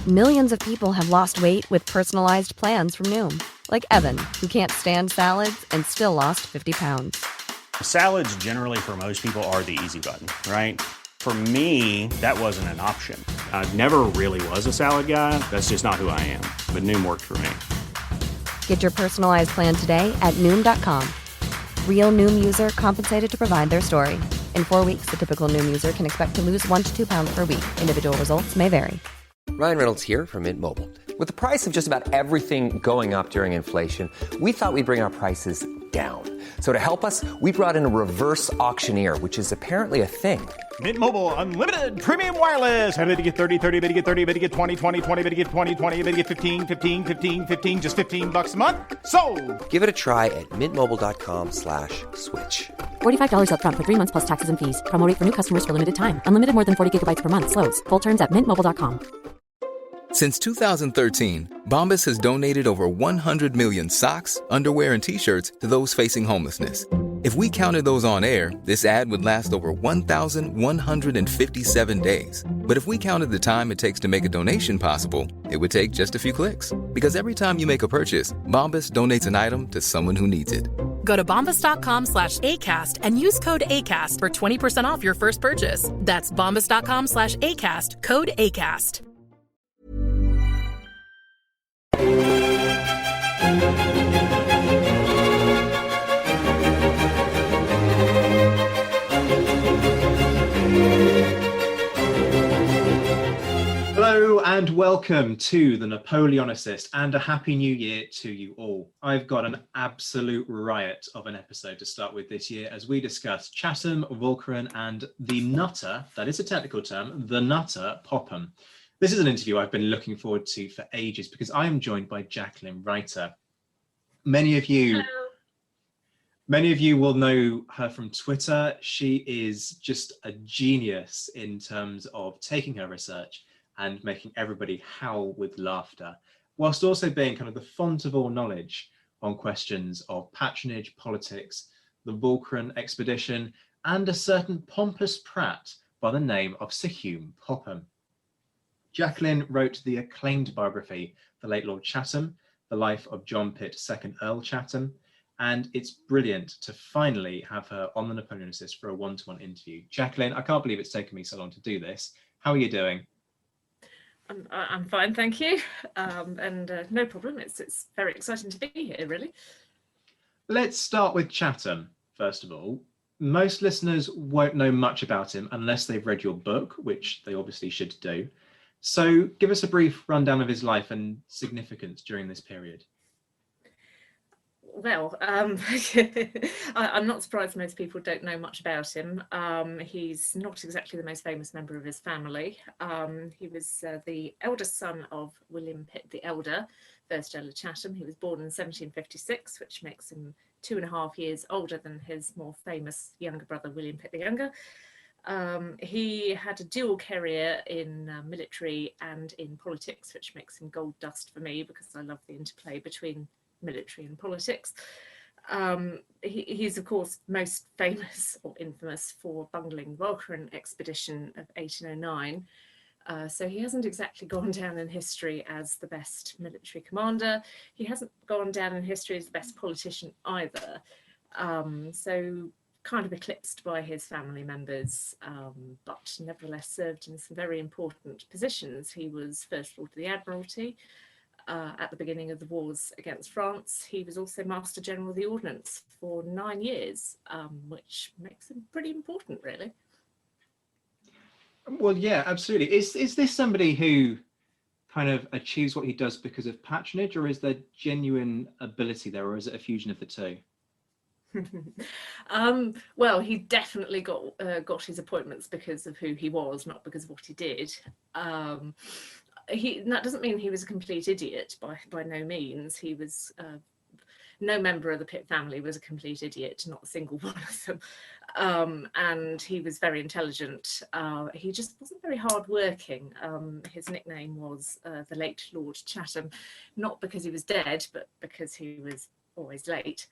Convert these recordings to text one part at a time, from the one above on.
Millions of people have lost weight with personalized plans from Noom. Like Evan, who can't stand salads and still lost 50 pounds. Salads generally for most people are the easy button, right? For me, that wasn't an option. I never really was a salad guy. That's just not who I am. But Noom worked for me. Get your personalized plan today at Noom.com. Real Noom user compensated to provide their story. In 4 weeks, the typical Noom user can expect to lose 1 to 2 pounds per week. Individual results may vary. Ryan Reynolds here from Mint Mobile. With the price of just about everything going up during inflation, we thought we'd bring our prices down. So to help us, we brought in a reverse auctioneer, which is apparently a thing. Mint Mobile Unlimited Premium Wireless. How to get 30, 30, bit to get 30, bit to get 20, 20, 20, bit to get 20, 20, bit to get 15, 15, 15, 15, just $15 a month? Sold! Give it a try at mintmobile.com/switch. $45 up front for 3 months plus taxes and fees. Promo rate for new customers for limited time. Unlimited more than 40 gigabytes per month. Slows full terms at mintmobile.com. Since 2013, Bombas has donated over 100 million socks, underwear, and T-shirts to those facing homelessness. If we counted those on air, this ad would last over 1,157 days. But if we counted the time it takes to make a donation possible, it would take just a few clicks. Because every time you make a purchase, Bombas donates an item to someone who needs it. Go to bombas.com/ACAST and use code ACAST for 20% off your first purchase. That's bombas.com/ACAST, code ACAST. Hello and welcome to The Napoleonicist, and a happy new year to you all. I've got an absolute riot of an episode to start with this year as we discuss Chatham, Walcheren and the nutter, that is a technical term, the nutter Popham. This is an interview I've been looking forward to for ages because I am joined by Jacqueline Reiter. Many of you will know her from Twitter. She is just a genius in terms of taking her research and making everybody howl with laughter, whilst also being kind of the font of all knowledge on questions of patronage, politics, the Walcheren expedition, and a certain pompous prat by the name of Sir Home Popham. Jacqueline wrote the acclaimed biography, The Late Lord Chatham, The Life of John Pitt, 2nd Earl Chatham, and it's brilliant to finally have her on The Napoleonicist for a one-to-one interview. Jacqueline, I can't believe it's taken me so long to do this. How are you doing? I'm fine, thank you. No problem. It's very exciting to be here, really. Let's start with Chatham, first of all. Most listeners won't know much about him unless they've read your book, which they obviously should do. So give us a brief rundown of his life and significance during this period. Well, I'm not surprised most people don't know much about him. He's not exactly the most famous member of his family. He was the eldest son of William Pitt the Elder, 1st Earl of Chatham. He was born in 1756, which makes him 2.5 years older than his more famous younger brother, William Pitt the Younger. He had a dual career in military and in politics, which makes him gold dust for me because I love the interplay between military and politics. He's of course most famous or infamous for bungling the Walcheren expedition of 1809. So he hasn't exactly gone down in history as the best military commander. He hasn't gone down in history as the best politician either. So kind of eclipsed by his family members, but nevertheless served in some very important positions. He was First Lord of the Admiralty at the beginning of the wars against France. He was also Master General of the Ordnance for 9 years, which makes him pretty important, really. Well, yeah, absolutely. Is this somebody who kind of achieves what he does because of patronage, or is there genuine ability there, or is it a fusion of the two? Well, he definitely got his appointments because of who he was, not because of what he did. That doesn't mean he was a complete idiot, by no means. He was no member of the Pitt family was a complete idiot, not a single one of them. And he was very intelligent. He just wasn't very hardworking. His nickname was the Late Lord Chatham, not because he was dead, but because he was always late.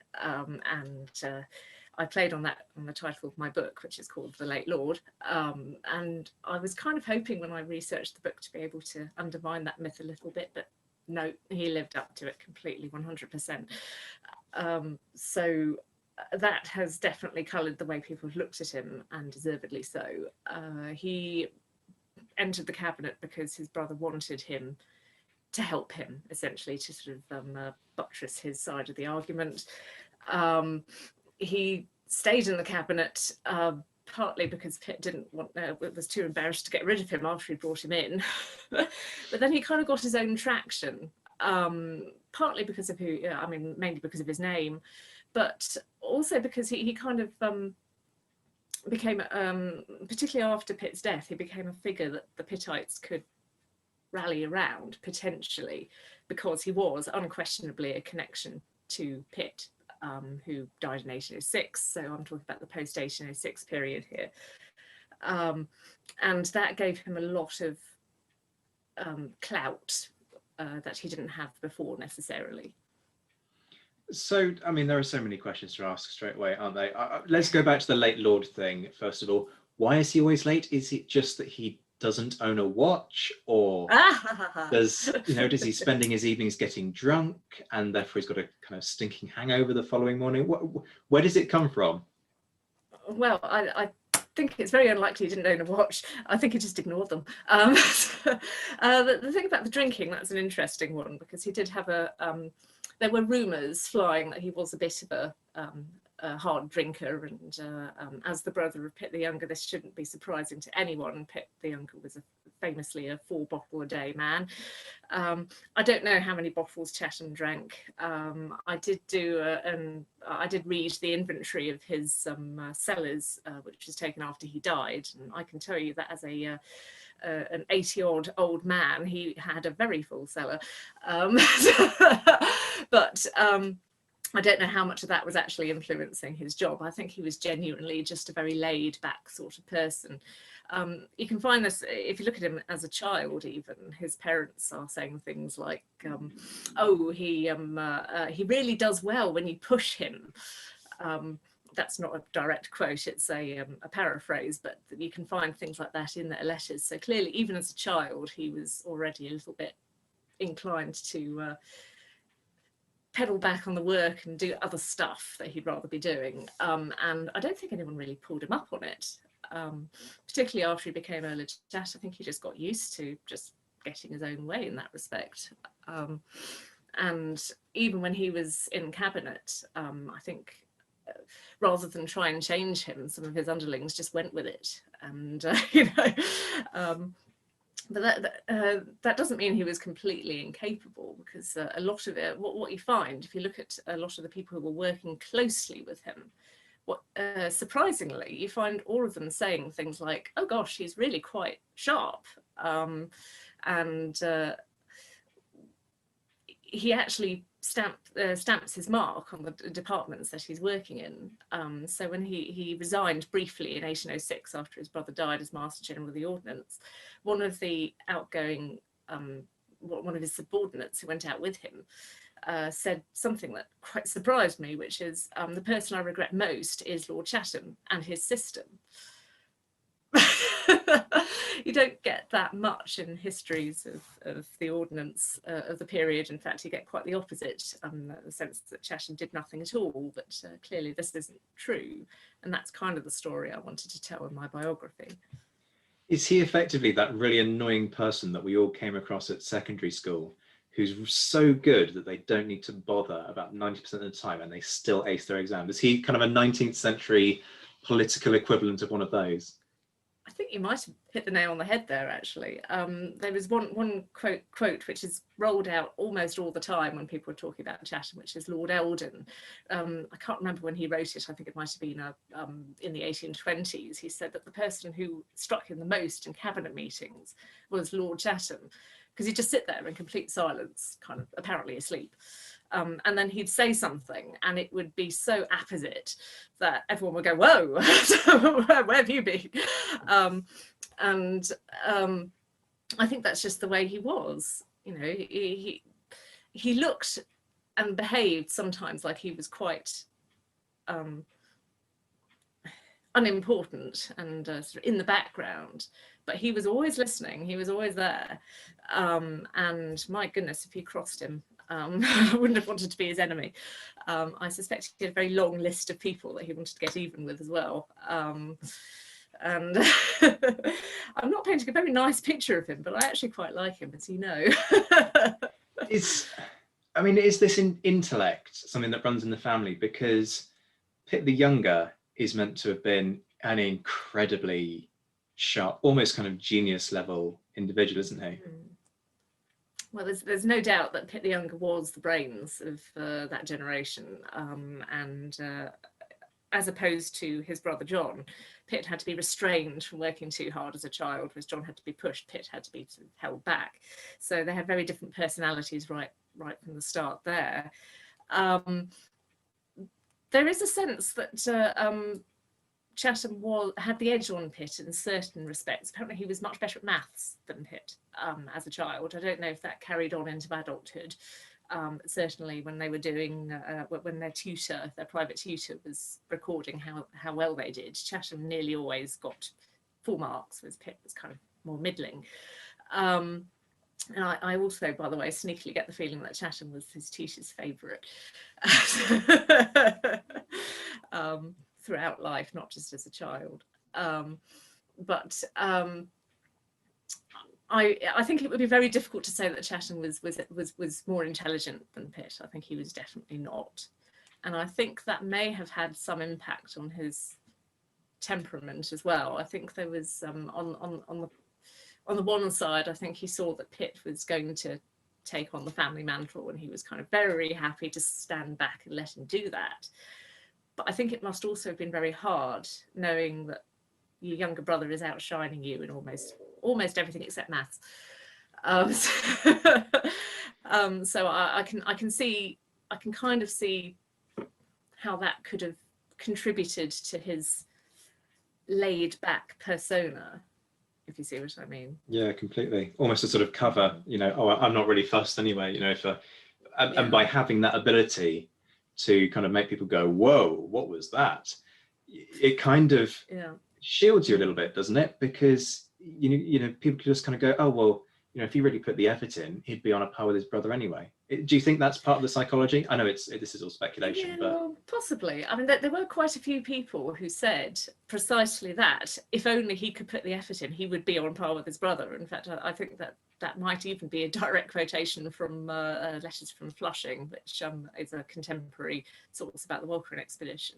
I played on the title of my book, which is called The Late Lord. And I was kind of hoping when I researched the book to be able to undermine that myth a little bit, but no, he lived up to it completely, 100%. So that has definitely coloured the way people have looked at him, and deservedly so. He entered the cabinet because his brother wanted him to help him, essentially, to sort of buttress his side of the argument. He stayed in the cabinet partly because Pitt was too embarrassed to get rid of him after he brought him in. But then he kind of got his own traction, partly because of mainly because of his name, but also because he kind of became, particularly after Pitt's death, he became a figure that the Pittites could rally around, potentially, because he was unquestionably a connection to Pitt, who died in 1806. So I'm talking about the post-1806 period here. And that gave him a lot of clout that he didn't have before necessarily. So, I mean, there are so many questions to ask straight away, aren't they? Let's go back to the late Lord thing, first of all. Why is he always late? Is it just that he doesn't own a watch, or does he spending his evenings getting drunk and therefore he's got a kind of stinking hangover the following morning? Where does it come from? Well, I think it's very unlikely he didn't own a watch. I think he just ignored them. The thing about the drinking, that's an interesting one, because he did have there were rumours flying that he was a bit of a hard drinker, and as the brother of Pitt the Younger, this shouldn't be surprising to anyone. Pitt the Younger was famously a 4-bottle-a-day man. I don't know how many bottles Chatham drank. I did read the inventory of his cellars, which was taken after he died, and I can tell you that as an 80-odd old man, he had a very full cellar. But I don't know how much of that was actually influencing his job. I think he was genuinely just a very laid-back sort of person. You can find this if you look at him as a child. Even his parents are saying things like, he really does well when you push him." That's not a direct quote, it's a paraphrase, but you can find things like that in their letters. So clearly, even as a child, he was already a little bit inclined to pedal back on the work and do other stuff that he'd rather be doing. And I don't think anyone really pulled him up on it, particularly after he became Earl of Chatham. I think he just got used to just getting his own way in that respect. And even when he was in cabinet, I think rather than try and change him, some of his underlings just went with it. And, but that doesn't mean he was completely incapable, because a lot of it, what you find, if you look at a lot of the people who were working closely with him, surprisingly, you find all of them saying things like, "Oh gosh, he's really quite sharp," and he actually stamps his mark on the departments that he's working in. So when he resigned briefly in 1806 after his brother died as Master General of the Ordnance, one of the outgoing, one of his subordinates who went out with him said something that quite surprised me, which is, "The person I regret most is Lord Chatham and his system." You don't get that much in histories of the ordnance of the period. In fact, you get quite the opposite, the sense that Chatham did nothing at all. But clearly this isn't true, and that's kind of the story I wanted to tell in my biography. Is he effectively that really annoying person that we all came across at secondary school, who's so good that they don't need to bother about 90% of the time and they still ace their exam? Is he kind of a 19th century political equivalent of one of those? I think you might have hit the nail on the head there, actually. There was one quote which is rolled out almost all the time when people are talking about Chatham, which is Lord Eldon. I can't remember when he wrote it. I think it might have been in the 1820s. He said that the person who struck him the most in cabinet meetings was Lord Chatham, because he'd just sit there in complete silence, kind of apparently asleep. And then he'd say something and it would be so apposite that everyone would go, "Whoa, where have you been?" I think that's just the way he was. He looked and behaved sometimes like he was quite unimportant and sort of in the background, but he was always listening, he was always there. And my goodness, if you crossed him, I wouldn't have wanted to be his enemy. I suspect he had a very long list of people that he wanted to get even with as well. And I'm not painting a very nice picture of him, but I actually quite like him, as you know. Is this intellect something that runs in the family? Because Pitt the Younger is meant to have been an incredibly sharp, almost kind of genius level individual, isn't he? Well, there's no doubt that Pitt the Younger was the brains of that generation, and as opposed to his brother John, Pitt had to be restrained from working too hard as a child, whereas John had to be pushed. Pitt had to be sort of held back. So they had very different personalities right from the start there. There is a sense that Chatham had the edge on Pitt in certain respects. Apparently he was much better at maths than Pitt as a child. I don't know if that carried on into adulthood. Certainly when they were doing, when their private tutor was recording how well they did, Chatham nearly always got full marks, whereas Pitt was kind of more middling. And I also, by the way, sneakily get the feeling that Chatham was his tutor's favourite throughout life, not just as a child. I think it would be very difficult to say that Chatham was more intelligent than Pitt. I think he was definitely not, and I think that may have had some impact on his temperament as well. I think there was on the one side, I think he saw that Pitt was going to take on the family mantle, and he was kind of very happy to stand back and let him do that. But I think it must also have been very hard knowing that your younger brother is outshining you in almost everything except maths. So I can kind of see how that could have contributed to his laid back persona, if you see what I mean. Yeah, completely. Almost a sort of cover, I'm not really fussed anyway, and by having that ability to kind of make people go, whoa, what was that? It kind of shields you a little bit, doesn't it? Because people could just kind of go, oh well, if he really put the effort in, he'd be on a par with his brother anyway. Do you think that's part of the psychology? I know this is all speculation, but well, possibly. I mean, there were quite a few people who said precisely that. If only he could put the effort in, he would be on par with his brother. In fact, I think that might even be a direct quotation from letters from Flushing, which is a contemporary source about the Walcheren expedition.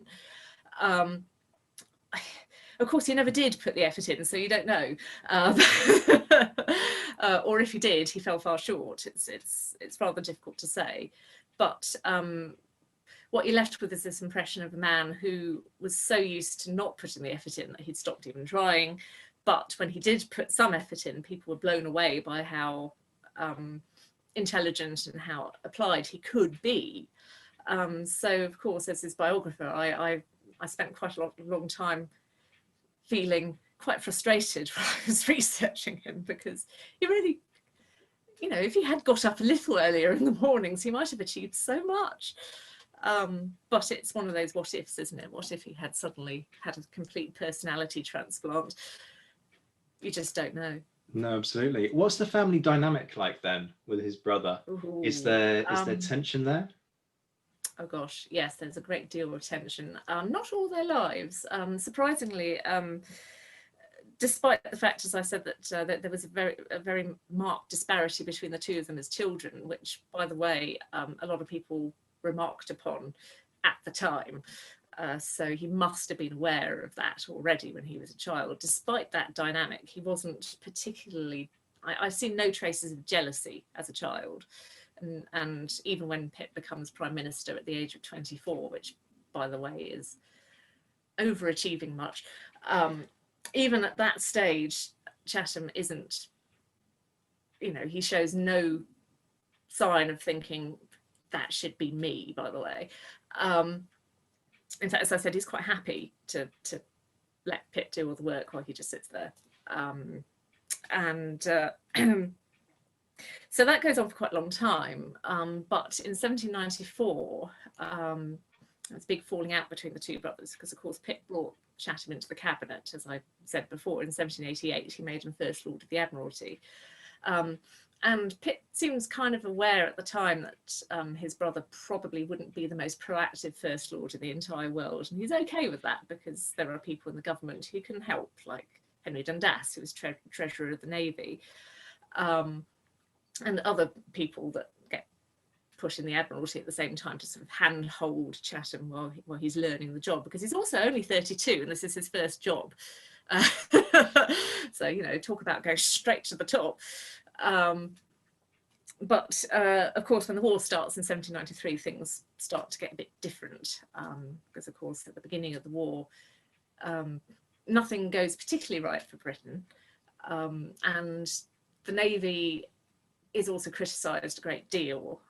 Of course, he never did put the effort in, so you don't know. Or if he did, he fell far short. It's rather difficult to say. But what you're left with is this impression of a man who was so used to not putting the effort in that he'd stopped even trying. But when he did put some effort in, people were blown away by how intelligent and how applied he could be. So, of course, as his biographer, I spent quite a long time feeling quite frustrated when I was researching him, because he really, if he had got up a little earlier in the mornings, he might have achieved so much. But it's one of those what ifs, isn't it? What if he had suddenly had a complete personality transplant? You just don't know. No, absolutely. What's the family dynamic like then with his brother? Ooh, is there tension there? Oh gosh, yes, there's a great deal of tension. Not all their lives, surprisingly, despite the fact, as I said, that there was a very marked disparity between the two of them as children, which, by the way, a lot of people remarked upon at the time. So he must have been aware of that already when he was a child. Despite that dynamic, he wasn't particularly, I've seen no traces of jealousy as a child. And even when Pitt becomes Prime Minister at the age of 24, which, by the way, is overachieving much, even at that stage, Chatham isn't, he shows no sign of thinking that should be me, by the way. In fact, as I said, he's quite happy to let Pitt do all the work while he just sits there. So that goes on for quite a long time. But in 1794, there's a big falling out between the two brothers, because, of course, Pitt brought Chatham into the cabinet. As I said before, in 1788 he made him First Lord of the Admiralty. And Pitt seems kind of aware at the time that his brother probably wouldn't be the most proactive First Lord in the entire world. And he's okay with that because there are people in the government who can help, like Henry Dundas, who was Treasurer of the Navy, and other people that get put in the Admiralty at the same time to sort of handhold Chatham while he's learning the job, because he's also only 32 and this is his first job. So, you know, talk about going straight to the top. But of course, when the war starts in 1793, things start to get a bit different, because of course at the beginning of the war, nothing goes particularly right for Britain, and the Navy is also criticised a great deal,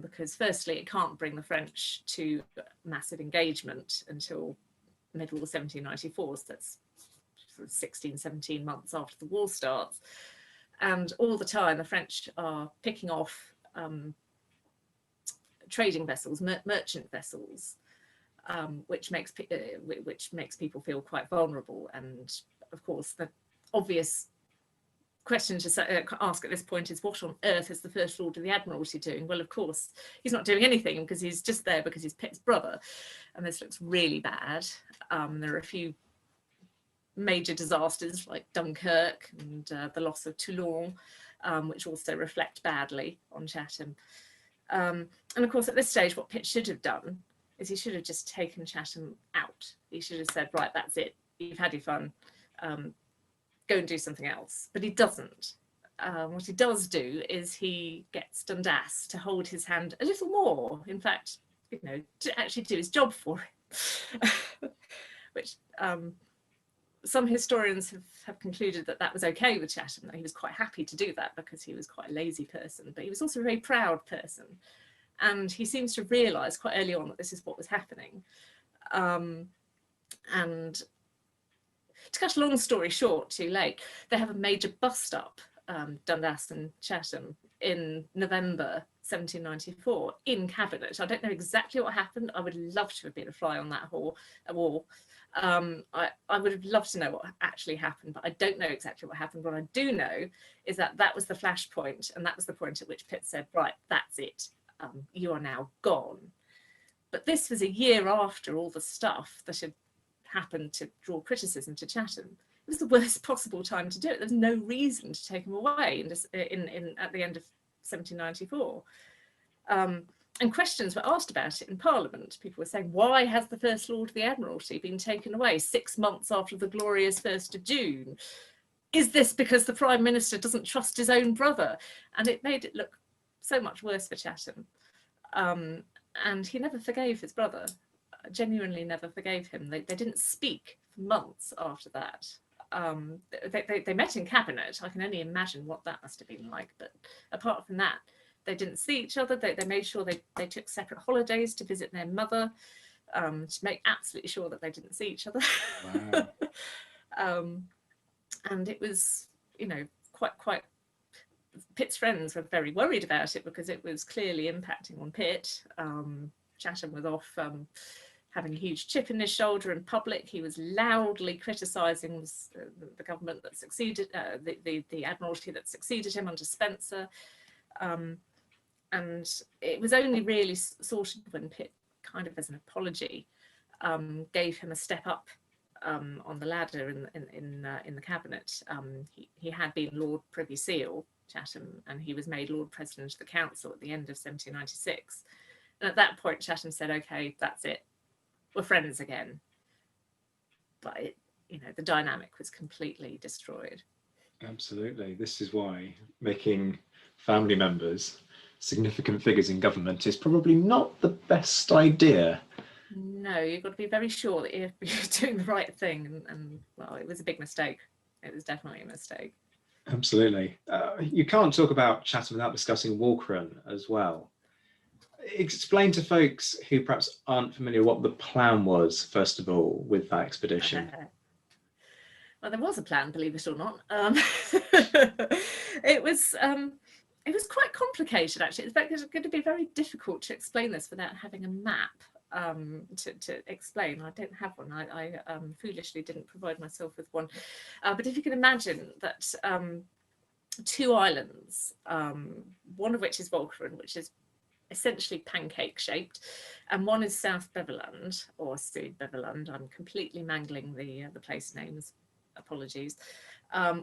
because firstly it can't bring the French to massive engagement until middle of 1794, so that's sort of 16, 17 months after the war starts. And all the time, the French are picking off trading vessels, merchant vessels, which makes people feel quite vulnerable. And of course, the obvious question to ask at this point is, what on earth is the First Lord of the Admiralty doing? Well, of course, he's not doing anything because he's just there because he's Pitt's brother. And this looks really bad. There are a few major disasters like Dunkirk and the loss of Toulon, which also reflect badly on Chatham. And of course, at this stage, what Pitt should have done is he should have just taken Chatham out. He should have said, right, that's it. You've had your fun. Go and do something else. But he doesn't. What he does do is he gets Dundas to hold his hand a little more. In fact, you know, to actually do his job for him, which some historians have concluded that was okay with Chatham, that he was quite happy to do that because he was quite a lazy person, but he was also a very proud person. And he seems to realise quite early on that this is what was happening. And to cut a long story short, too late, they have a major bust-up, Dundas and Chatham, in November 1794 in cabinet. I don't know exactly what happened. I would love to have been a fly on that wall. I would have loved to know what actually happened, but I don't know exactly what happened. What I do know is that was the flashpoint, and that was the point at which Pitt said, right, that's it. You are now gone. But this was a year after all the stuff that had happened to draw criticism to Chatham. It was the worst possible time to do it. There's no reason to take him away at the end of 1794. And questions were asked about it in Parliament. People were saying, why has the First Lord of the Admiralty been taken away 6 months after the glorious 1st of June? Is this because the Prime Minister doesn't trust his own brother? And it made it look so much worse for Chatham. And he never forgave his brother, genuinely never forgave him. They didn't speak for months after that. They met in cabinet. I can only imagine what that must have been like. But apart from that, they didn't see each other. They made sure they took separate holidays to visit their mother, to make absolutely sure that they didn't see each other. Wow. And it was, you know, quite. Pitt's friends were very worried about it because it was clearly impacting on Pitt. Chatham was off having a huge chip in his shoulder in public. He was loudly criticising the government that succeeded, the Admiralty that succeeded him under Spencer. And it was only really sorted when Pitt, kind of as an apology, gave him a step up on the ladder in the cabinet. He had been Lord Privy Seal, Chatham, and he was made Lord President of the Council at the end of 1796. And at that point, Chatham said, "Okay, that's it. We're friends again." But the dynamic was completely destroyed. Absolutely. This is why making family members significant figures in government is probably not the best idea. No, you've got to be very sure that you're doing the right thing. And well, it was a big mistake. It was definitely a mistake. Absolutely. You can't talk about Chatham without discussing Walcheren as well. Explain to folks who perhaps aren't familiar what the plan was, first of all, with that expedition. Well, there was a plan, believe it or not. It was quite complicated, actually. It's going to be very difficult to explain this without having a map. to explain. I don't have one. I foolishly didn't provide myself with one. But if you can imagine that two islands, one of which is Walcheren, which is essentially pancake shaped, and one is South Beverland or Syd-Beverland. I'm completely mangling the place names, apologies,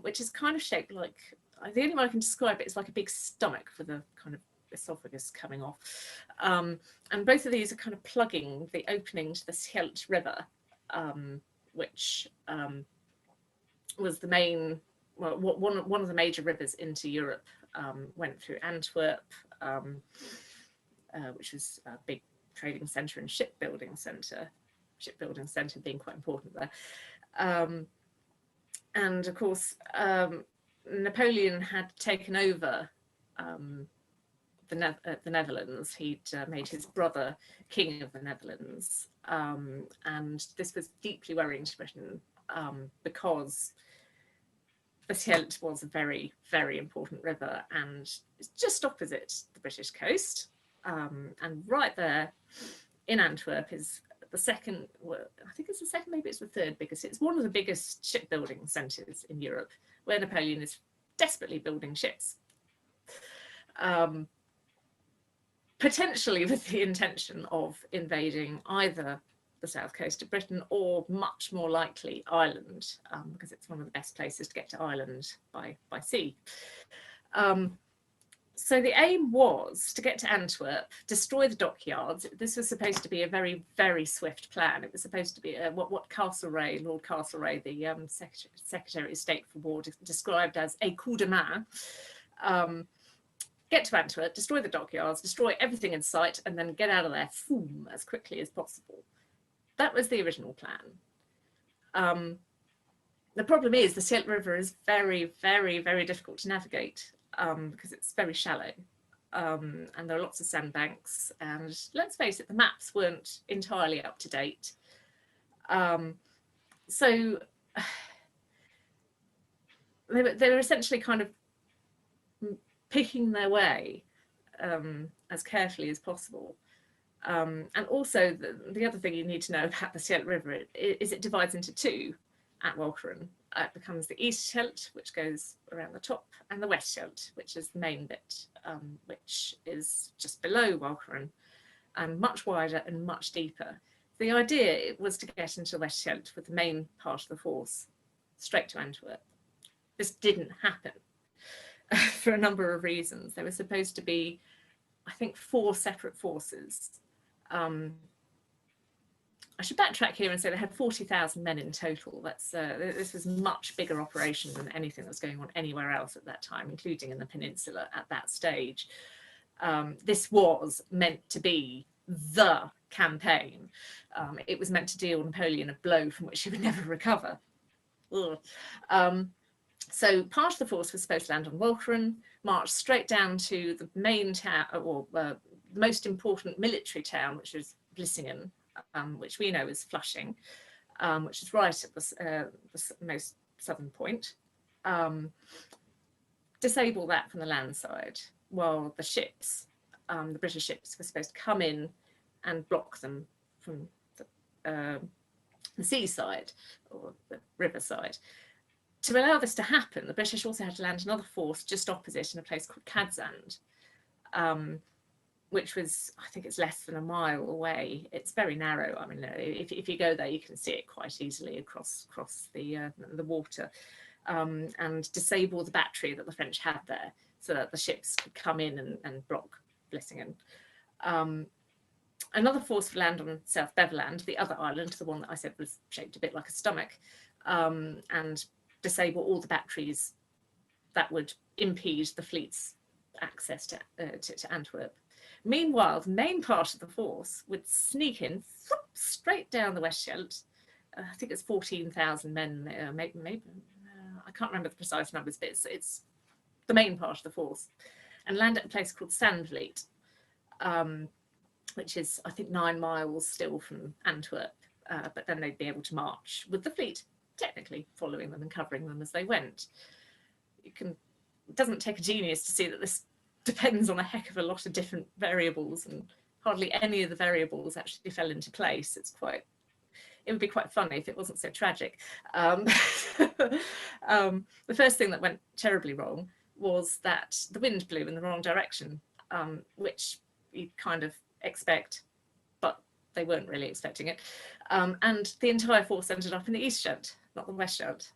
which is kind of shaped like, the only way I can describe it is like a big stomach with a kind of esophagus coming off, and both of these are kind of plugging the opening to the Scheldt River, which was the main, well, one of the major rivers into Europe. Went through Antwerp, which was a big trading centre and shipbuilding centre being quite important there. And of course, Napoleon had taken over the Netherlands. He'd made his brother king of the Netherlands. And this was deeply worrying to Britain because the Scheldt was a very, very important river, and it's just opposite the British coast. And right there in Antwerp is the second, well, I think it's the second, maybe it's the third biggest. It's one of the biggest shipbuilding centres in Europe, where Napoleon is desperately building ships. Potentially with the intention of invading either the south coast of Britain or, much more likely, Ireland, because it's one of the best places to get to Ireland by sea. So the aim was to get to Antwerp, destroy the dockyards. This was supposed to be a very, very swift plan. It was supposed to be what Lord Castlereagh, the Secretary of State for War, described as a coup de main. Get to Antwerp, destroy the dockyards, destroy everything in sight, and then get out of there as quickly as possible. That was the original plan. The problem is the Scheldt River is very, very, very difficult to navigate because it's very shallow, and there are lots of sandbanks. And let's face it, the maps weren't entirely up to date. So they were essentially kind of picking their way as carefully as possible. And also, the other thing you need to know about the Scheldt River is it divides into two at Walcheren. It becomes the East Scheldt, which goes around the top, and the West Scheldt, which is the main bit, which is just below Walcheren, and much wider and much deeper. The idea was to get into the West Scheldt with the main part of the force straight to Antwerp. This didn't happen for a number of reasons. There were supposed to be, I think, 4 separate forces. I should backtrack here and say they had 40,000 men in total. This was a much bigger operation than anything that was going on anywhere else at that time, including in the peninsula at that stage. This was meant to be the campaign. It was meant to deal Napoleon a blow from which he would never recover. So part of the force was supposed to land on Walcheren, march straight down to the main town, or the most important military town, which was Vlissingen, which we know as Flushing, which is right at the most southern point. Disable that from the land side, while the ships, the British ships, were supposed to come in and block them from the seaside or the riverside. To allow this to happen, the British also had to land another force just opposite in a place called Cadzand, which was, I think it's less than a mile away. It's very narrow. I mean, if you go there, you can see it quite easily across the water, and disable the battery that the French had there so that the ships could come in and block Vlissingen. Another force would land on South Beverland, the other island, the one that I said was shaped a bit like a stomach, and disable all the batteries that would impede the fleet's access to Antwerp. Meanwhile, the main part of the force would sneak in straight down the West Scheldt. I think it's 14,000 men, maybe I can't remember the precise numbers, but it's the main part of the force, and land at a place called Sandvliet, which is, I think, 9 miles still from Antwerp, but then they'd be able to march with the fleet technically following them and covering them as they went. It doesn't take a genius to see that this depends on a heck of a lot of different variables and hardly any of the variables actually fell into place. It would be quite funny if it wasn't so tragic. The first thing that went terribly wrong was that the wind blew in the wrong direction, which you kind of expect, but they weren't really expecting it. And the entire force ended up in the east shunt, not the west shunt.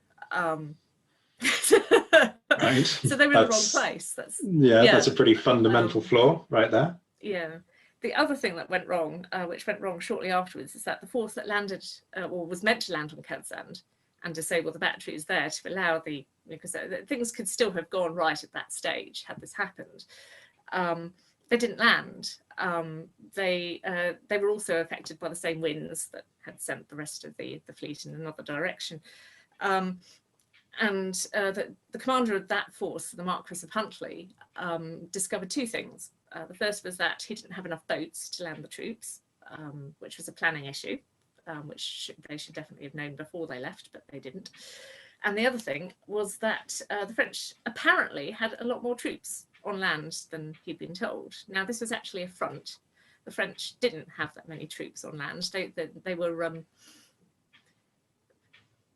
Right. So they were in the wrong place. That's a pretty fundamental flaw right there. Yeah. The other thing that went wrong, which went wrong shortly afterwards, is that the force that landed, or was meant to land on Kelsand and disable the batteries there to allow because things could still have gone right at that stage had this happened. They didn't land. They were also affected by the same winds that had sent the rest of the fleet in another direction. And the commander of that force, the Marquis of Huntly, discovered two things. The first was that he didn't have enough boats to land the troops, which was a planning issue, which they should definitely have known before they left, but they didn't. And the other thing was that the French apparently had a lot more troops on land than he'd been told. Now, this was actually a front. The French didn't have that many troops on land. They were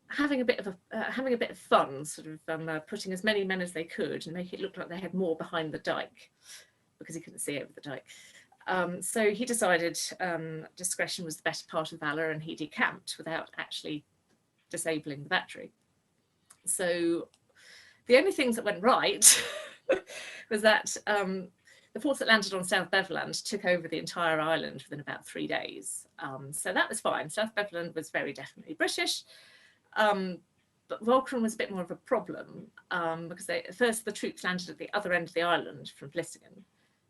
having a bit of fun, sort of putting as many men as they could and make it look like they had more behind the dike, because he couldn't see over the dike. So he decided discretion was the better part of valour, and he decamped without actually disabling the battery. So the only things that went right was that the force that landed on South Beverland took over the entire island within about 3 days. So that was fine. South Beverland was very definitely British. But Walcheren was a bit more of a problem because first the troops landed at the other end of the island from Vlissingen.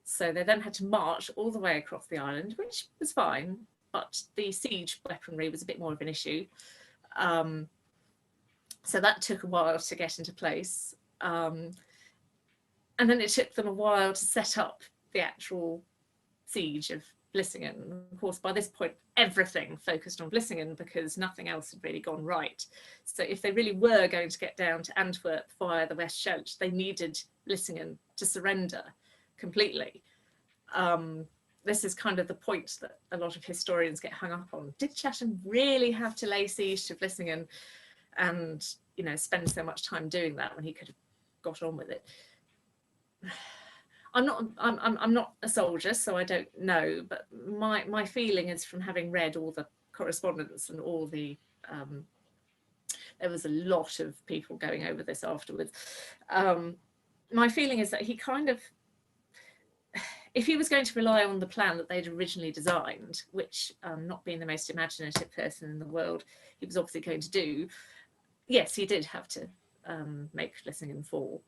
So they then had to march all the way across the island, which was fine, but the siege weaponry was a bit more of an issue. So that took a while to get into place. And then it took them a while to set up the actual siege of Vlissingen. Of course, by this point, everything focused on Vlissingen because nothing else had really gone right. So if they really were going to get down to Antwerp via the West Scheldt, they needed Vlissingen to surrender completely. This is kind of the point that a lot of historians get hung up on. Did Chatham really have to lay siege to Vlissingen and, spend so much time doing that when he could have got on with it? I'm not a soldier, so I don't know, but my feeling is, from having read all the correspondence and all the there was a lot of people going over this afterwards. My feeling is that he kind of, if he was going to rely on the plan that they'd originally designed, which not being the most imaginative person in the world, he was obviously going to do, yes, he did have to make Vlissingen fall.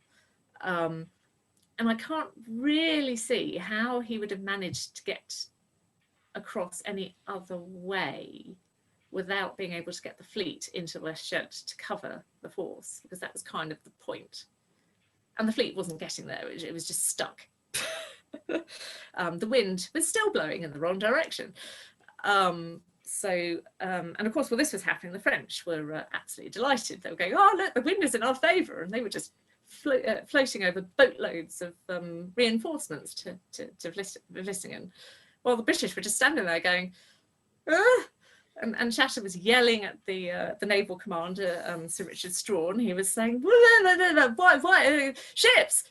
And I can't really see how he would have managed to get across any other way without being able to get the fleet into West Scheldt to cover the force, because that was kind of the point. And the fleet wasn't getting there, it was just stuck. The wind was still blowing in the wrong direction. And of course, while this was happening, the French were absolutely delighted. They were going, oh, look, the wind is in our favour. And they were just floating over boatloads of reinforcements to Vlissingen, while the British were just standing there going, and Chatham was yelling at the naval commander, Sir Richard Strawn. He was saying, no, why, ships,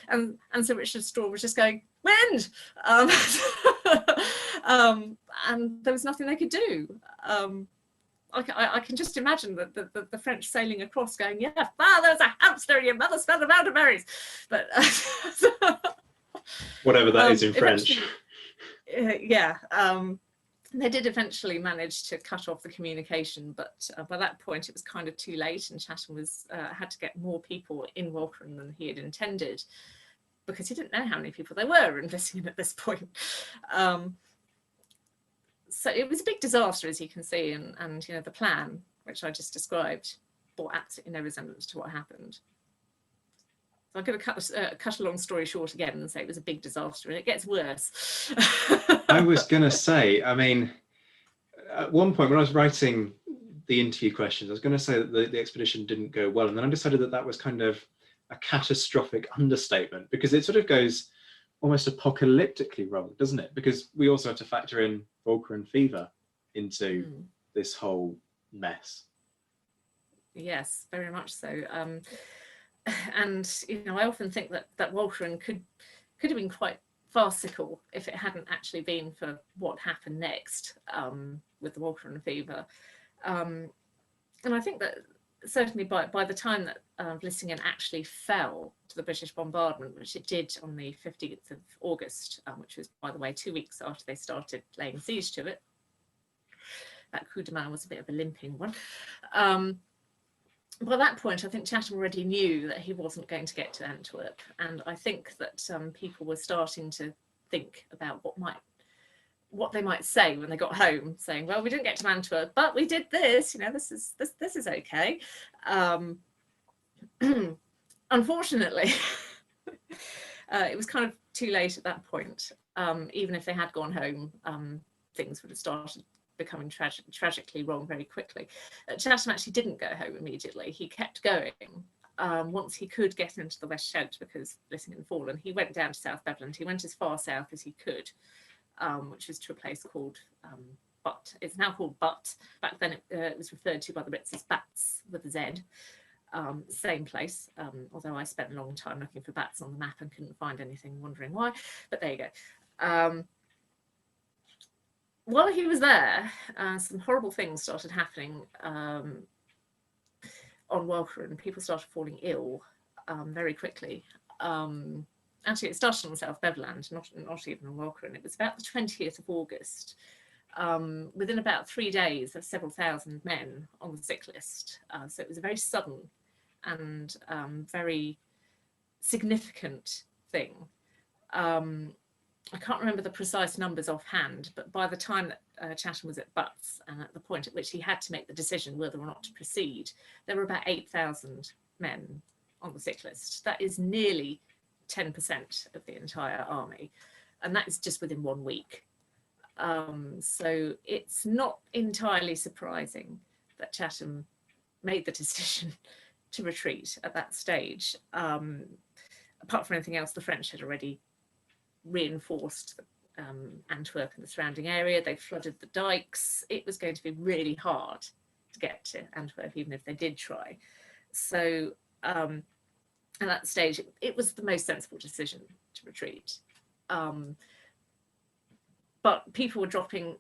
and Sir Richard Strawn was just going, wind, and there was nothing they could do. I can just imagine the French sailing across going, yeah, there's a hamster in your mother's feather elderberries. But whatever that is in French. They did eventually manage to cut off the communication, but by that point it was kind of too late, and Chatham had to get more people in Walcheren than he had intended, because he didn't know how many people there were in Vlissingen at this point. So it was a big disaster, as you can see, and the plan, which I just described, bore absolutely no resemblance to what happened. So I'm going to cut a long story short again and say it was a big disaster, and it gets worse. I was going to say, I mean, at one point when I was writing the interview questions, I was going to say that the expedition didn't go well, and then I decided that was kind of a catastrophic understatement, because it sort of goes, almost apocalyptically wrong, doesn't it? Because we also have to factor in Walcheren fever into this whole mess. Yes, very much so. And I often think that Walcheren could have been quite farcical if it hadn't actually been for what happened next with the Walcheren fever. And I think that certainly by the time that Vlissingen actually fell to the British bombardment, which it did on the 15th of August, which was, by the way, 2 weeks after they started laying siege to it. That coup de main was a bit of a limping one. By that point, I think Chatham already knew that he wasn't going to get to Antwerp. And I think that people were starting to think about what they might say when they got home, saying, well, we didn't get to Antwerp, but we did this, this is okay. Unfortunately, it was kind of too late at that point. Even if they had gone home, things would have started becoming tragically wrong very quickly. Chatham actually didn't go home immediately. He kept going. Once he could get into the West Scheldt, because Vlissingen had fallen, he went down to South Beveland. He went as far south as he could, which was to a place called Butt. It's now called Butt. Back then it was referred to by the Brits as Bats with a Z. Same place, although I spent a long time looking for bats on the map and couldn't find anything, wondering why, but there you go. While he was there, some horrible things started happening on Walcheren. People started falling ill very quickly. Actually, it started on South Beveland, not even on Walcheren. It was about the 20th of August. Within about 3 days, there were several thousand men on the sick list. So it was a very sudden and very significant thing. I can't remember the precise numbers offhand, but by the time that Chatham was at Butts and at the point at which he had to make the decision whether or not to proceed, there were about 8,000 men on the sick list. That is nearly 10% of the entire army, and that is just within 1 week. So it's not entirely surprising that Chatham made the decision to retreat at that stage. Apart from anything else, the French had already reinforced Antwerp and the surrounding area. They flooded the dikes. It was going to be really hard to get to Antwerp, even if they did try. So at that stage, it was the most sensible decision to retreat. But people were dropping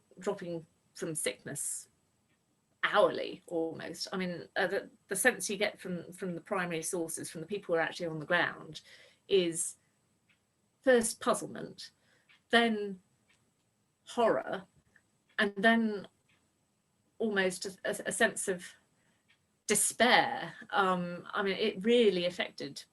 from sickness hourly, almost. I mean, the sense you get from the primary sources, from the people who are actually on the ground, is first puzzlement, then horror, and then almost a sense of despair. I mean, it really affected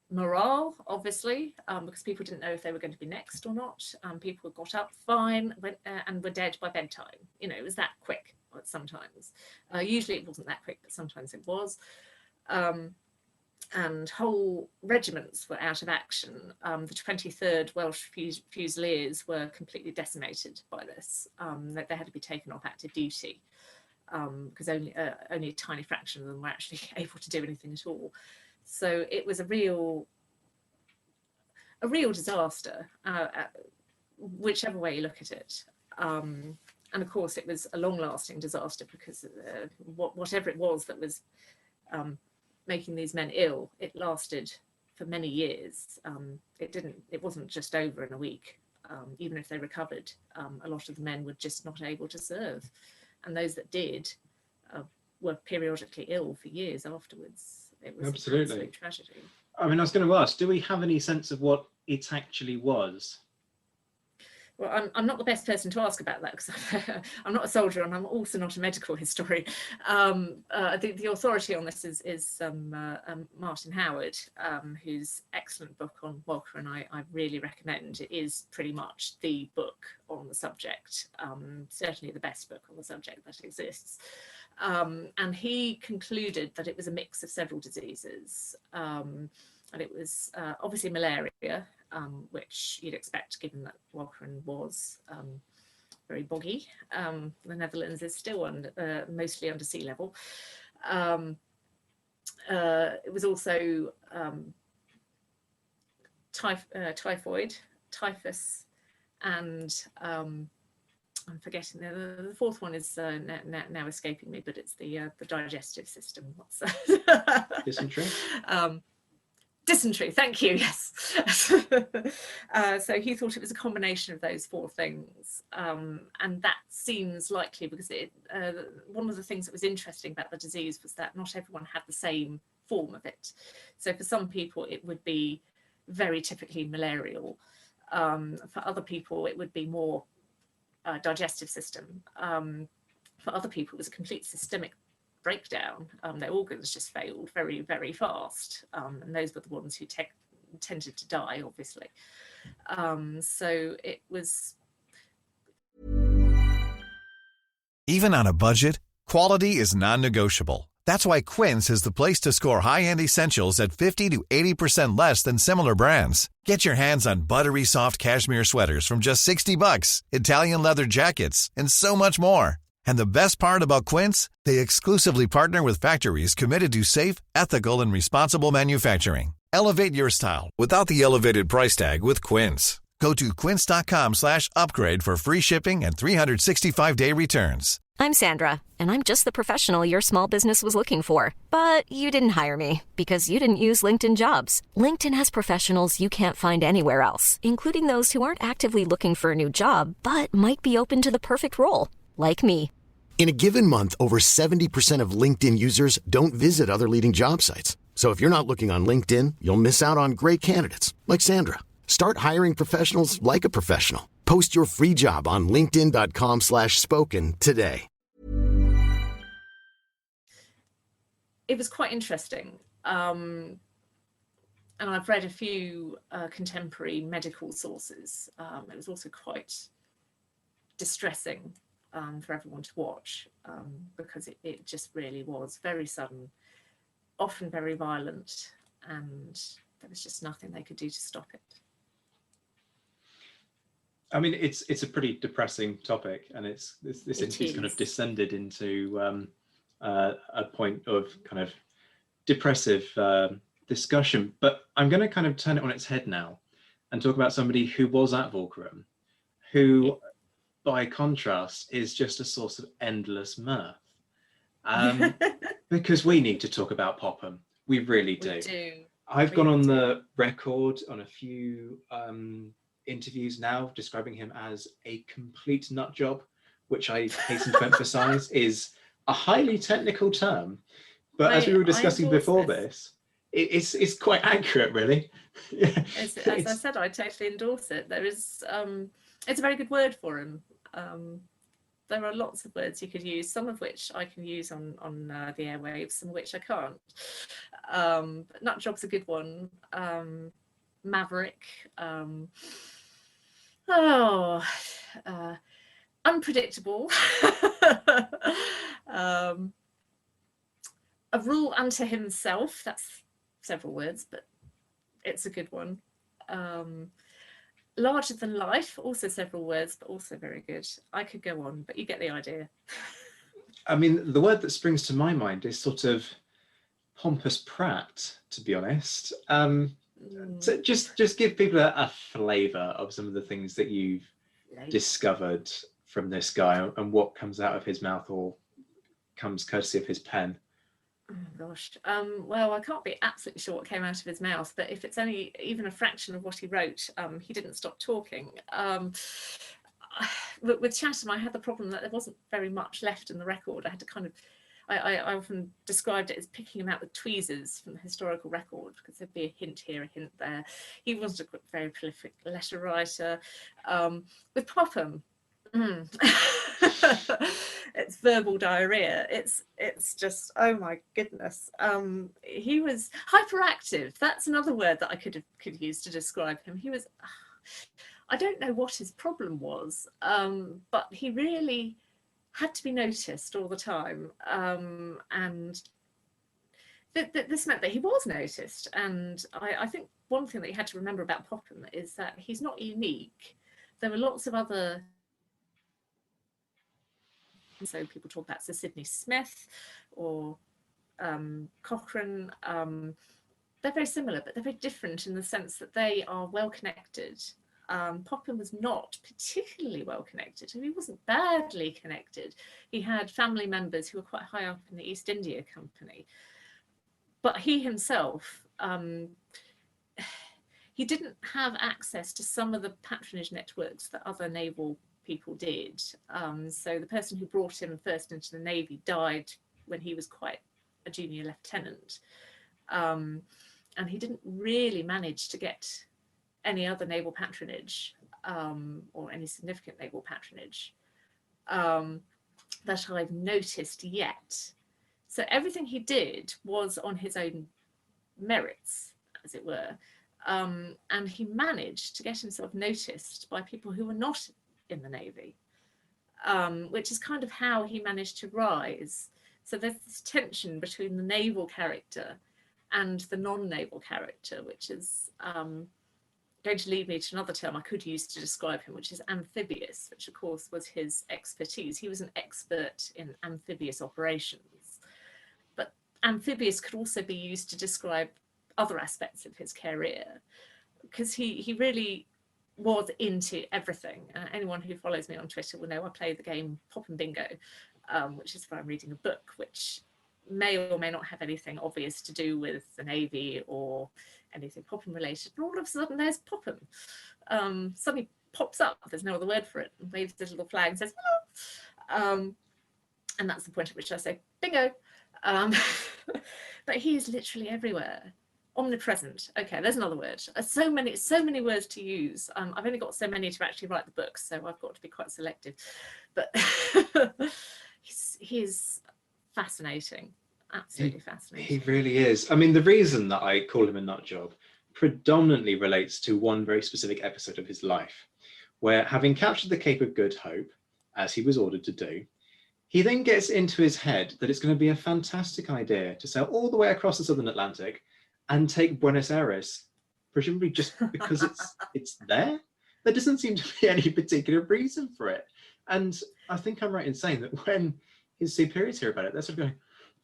morale, obviously, because people didn't know if they were going to be next or not. People got up fine, went and were dead by bedtime. It was that quick sometimes. Usually it wasn't that quick, but sometimes it was. And whole regiments were out of action. The 23rd Welsh Fusiliers were completely decimated by this. They had to be taken off active duty because only a tiny fraction of them were actually able to do anything at all. So it was a real disaster, whichever way you look at it. And of course, it was a long-lasting disaster because whatever it was that was making these men ill, it lasted for many years. It wasn't just over in a week. Even if they recovered, a lot of the men were just not able to serve, and those that did were periodically ill for years afterwards. It was absolutely a tragedy. I mean, I was going to ask, do we have any sense of what it actually was? Well, I'm not the best person to ask about that because I'm not a soldier and I'm also not a medical historian. The authority on this is Martin Howard, whose excellent book on Walcheren I really recommend. It is pretty much the book on the subject, certainly the best book on the subject that exists. And he concluded that it was a mix of several diseases. And it was obviously malaria, which you'd expect given that Walcheren was very boggy. The Netherlands is still mostly under sea level. It was also typhoid, typhus, and I'm forgetting the fourth one is now escaping me, but it's the digestive system. What's that? Dysentery. Dysentery, thank you, yes. So he thought it was a combination of those four things. And that seems likely because one of the things that was interesting about the disease was that not everyone had the same form of it. So for some people, it would be very typically malarial. For other people, it would be more digestive system. For other people, it was a complete systemic breakdown. Their organs just failed very, very fast, and those were the ones who tended to die, obviously. So it was. Even on a budget, quality is non-negotiable. That's why Quince is the place to score high-end essentials at 50 to 80% less than similar brands. Get your hands on buttery soft cashmere sweaters from just $60, Italian leather jackets, and so much more. And the best part about Quince, they exclusively partner with factories committed to safe, ethical, and responsible manufacturing. Elevate your style without the elevated price tag with Quince. Go to quince.com/upgrade for free shipping and 365-day returns. I'm Sandra, and I'm just the professional your small business was looking for. But you didn't hire me because you didn't use LinkedIn Jobs. LinkedIn has professionals you can't find anywhere else, including those who aren't actively looking for a new job, but might be open to the perfect role, like me. In a given month, over 70% of LinkedIn users don't visit other leading job sites. So if you're not looking on LinkedIn, you'll miss out on great candidates like Sandra. Start hiring professionals like a professional. Post your free job on linkedin.com/spoken today. It was quite interesting. And I've read a few contemporary medical sources. It was also quite distressing for everyone to watch, because it just really was very sudden, often very violent, and there was just nothing they could do to stop it. I mean, it's a pretty depressing topic, and this interview's kind of descended into a point of kind of depressive discussion. But I'm going to kind of turn it on its head now and talk about somebody who was at Walcheren, who, by contrast, is just a source of endless mirth. Because we need to talk about Popham. We really do. I've gone on the record on a few interviews now describing him as a complete nut job, which I hasten to emphasize is a highly technical term. But as we were discussing before this, it's quite accurate, really. As I said, I totally endorse it. There is, it's a very good word for him. There are lots of words you could use, some of which I can use on the airwaves, some of which I can't. But nut job's a good one. Maverick. Unpredictable. A rule unto himself. That's several words, but it's a good one. Larger than life, also several words, but also very good. I could go on, but you get the idea. I mean, the word that springs to my mind is sort of pompous prat, to be honest. So just give people a flavour of some of the things that you've discovered from this guy and what comes out of his mouth or comes courtesy of his pen. Oh gosh. Well, I can't be absolutely sure what came out of his mouth, but if it's even a fraction of what he wrote, he didn't stop talking. With Chatham, I had the problem that there wasn't very much left in the record. I had to kind of, I often described it as picking him out with tweezers from the historical record, because there'd be a hint here, a hint there. He wasn't a very prolific letter writer. With Popham, it's verbal diarrhea. It's just, oh my goodness. He was hyperactive. That's another word that I could use to describe him. He was, I don't know what his problem was, but he really had to be noticed all the time, and this meant that he was noticed. And I think one thing that you had to remember about Popham is that he's not unique. There were lots of other, so people talk about Sir Sidney Smith or Cochrane. They're very similar, but they're very different in the sense that they are well connected. Popham was not particularly well connected. He wasn't badly connected. He had family members who were quite high up in the East India Company. But he himself, he didn't have access to some of the patronage networks that other naval people did. So the person who brought him first into the Navy died when he was quite a junior lieutenant. And he didn't really manage to get any other naval patronage or any significant naval patronage that I've noticed yet. So everything he did was on his own merits, as it were. And he managed to get himself noticed by people who were not in the Navy, which is kind of how he managed to rise. So there's this tension between the naval character and the non-naval character, which is going to lead me to another term I could use to describe him, which is amphibious, which of course was his expertise. He was an expert in amphibious operations. But amphibious could also be used to describe other aspects of his career, because he really was into everything. Anyone who follows me on Twitter will know I play the game Popham Bingo, which is where I'm reading a book which may or may not have anything obvious to do with the Navy or anything Popham related. And all of a sudden there's Popham. Suddenly pops up, there's no other word for it, and waves this little flag and says, hello. And that's the point at which I say, bingo. But he is literally everywhere. Omnipresent. Okay, there's another word. So many words to use. I've only got so many to actually write the book, so I've got to be quite selective. But he's fascinating, absolutely fascinating. He really is. I mean, the reason that I call him a nut job predominantly relates to one very specific episode of his life, where, having captured the Cape of Good Hope, as he was ordered to do, he then gets into his head that it's going to be a fantastic idea to sail all the way across the Southern Atlantic and take Buenos Aires, presumably just because it's there. There doesn't seem to be any particular reason for it. And I think I'm right in saying that when his superiors hear about it, they're sort of going,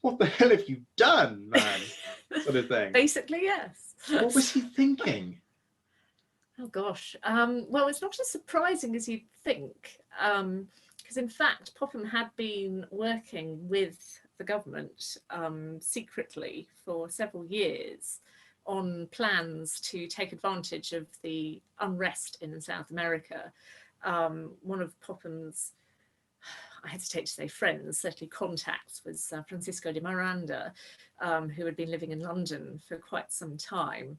what the hell have you done, man? Sort of thing. Basically, yes. What was he thinking? Oh, gosh. Well, it's not as surprising as you'd think, because in fact, Popham had been working with the government secretly for several years on plans to take advantage of the unrest in South America. One of Popham's, I hesitate to say friends, certainly contacts, was Francisco de Miranda, who had been living in London for quite some time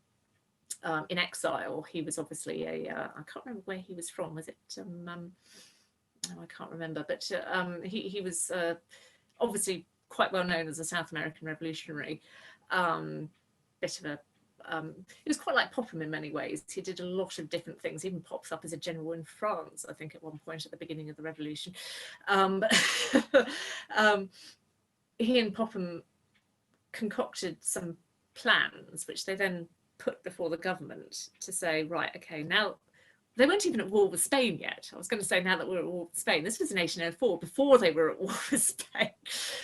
in exile. He was obviously I can't remember where he was from. Was it, I can't remember, but he was obviously quite well known as a South American revolutionary. Bit of a he was quite like Popham in many ways. He did a lot of different things. He even pops up as a general in France, I think, at one point at the beginning of the revolution. He and Popham concocted some plans, which they then put before the government to say, right, okay, now they weren't even at war with Spain yet. I was going to say now that we're at war with Spain. This was in 1804, before they were at war with Spain,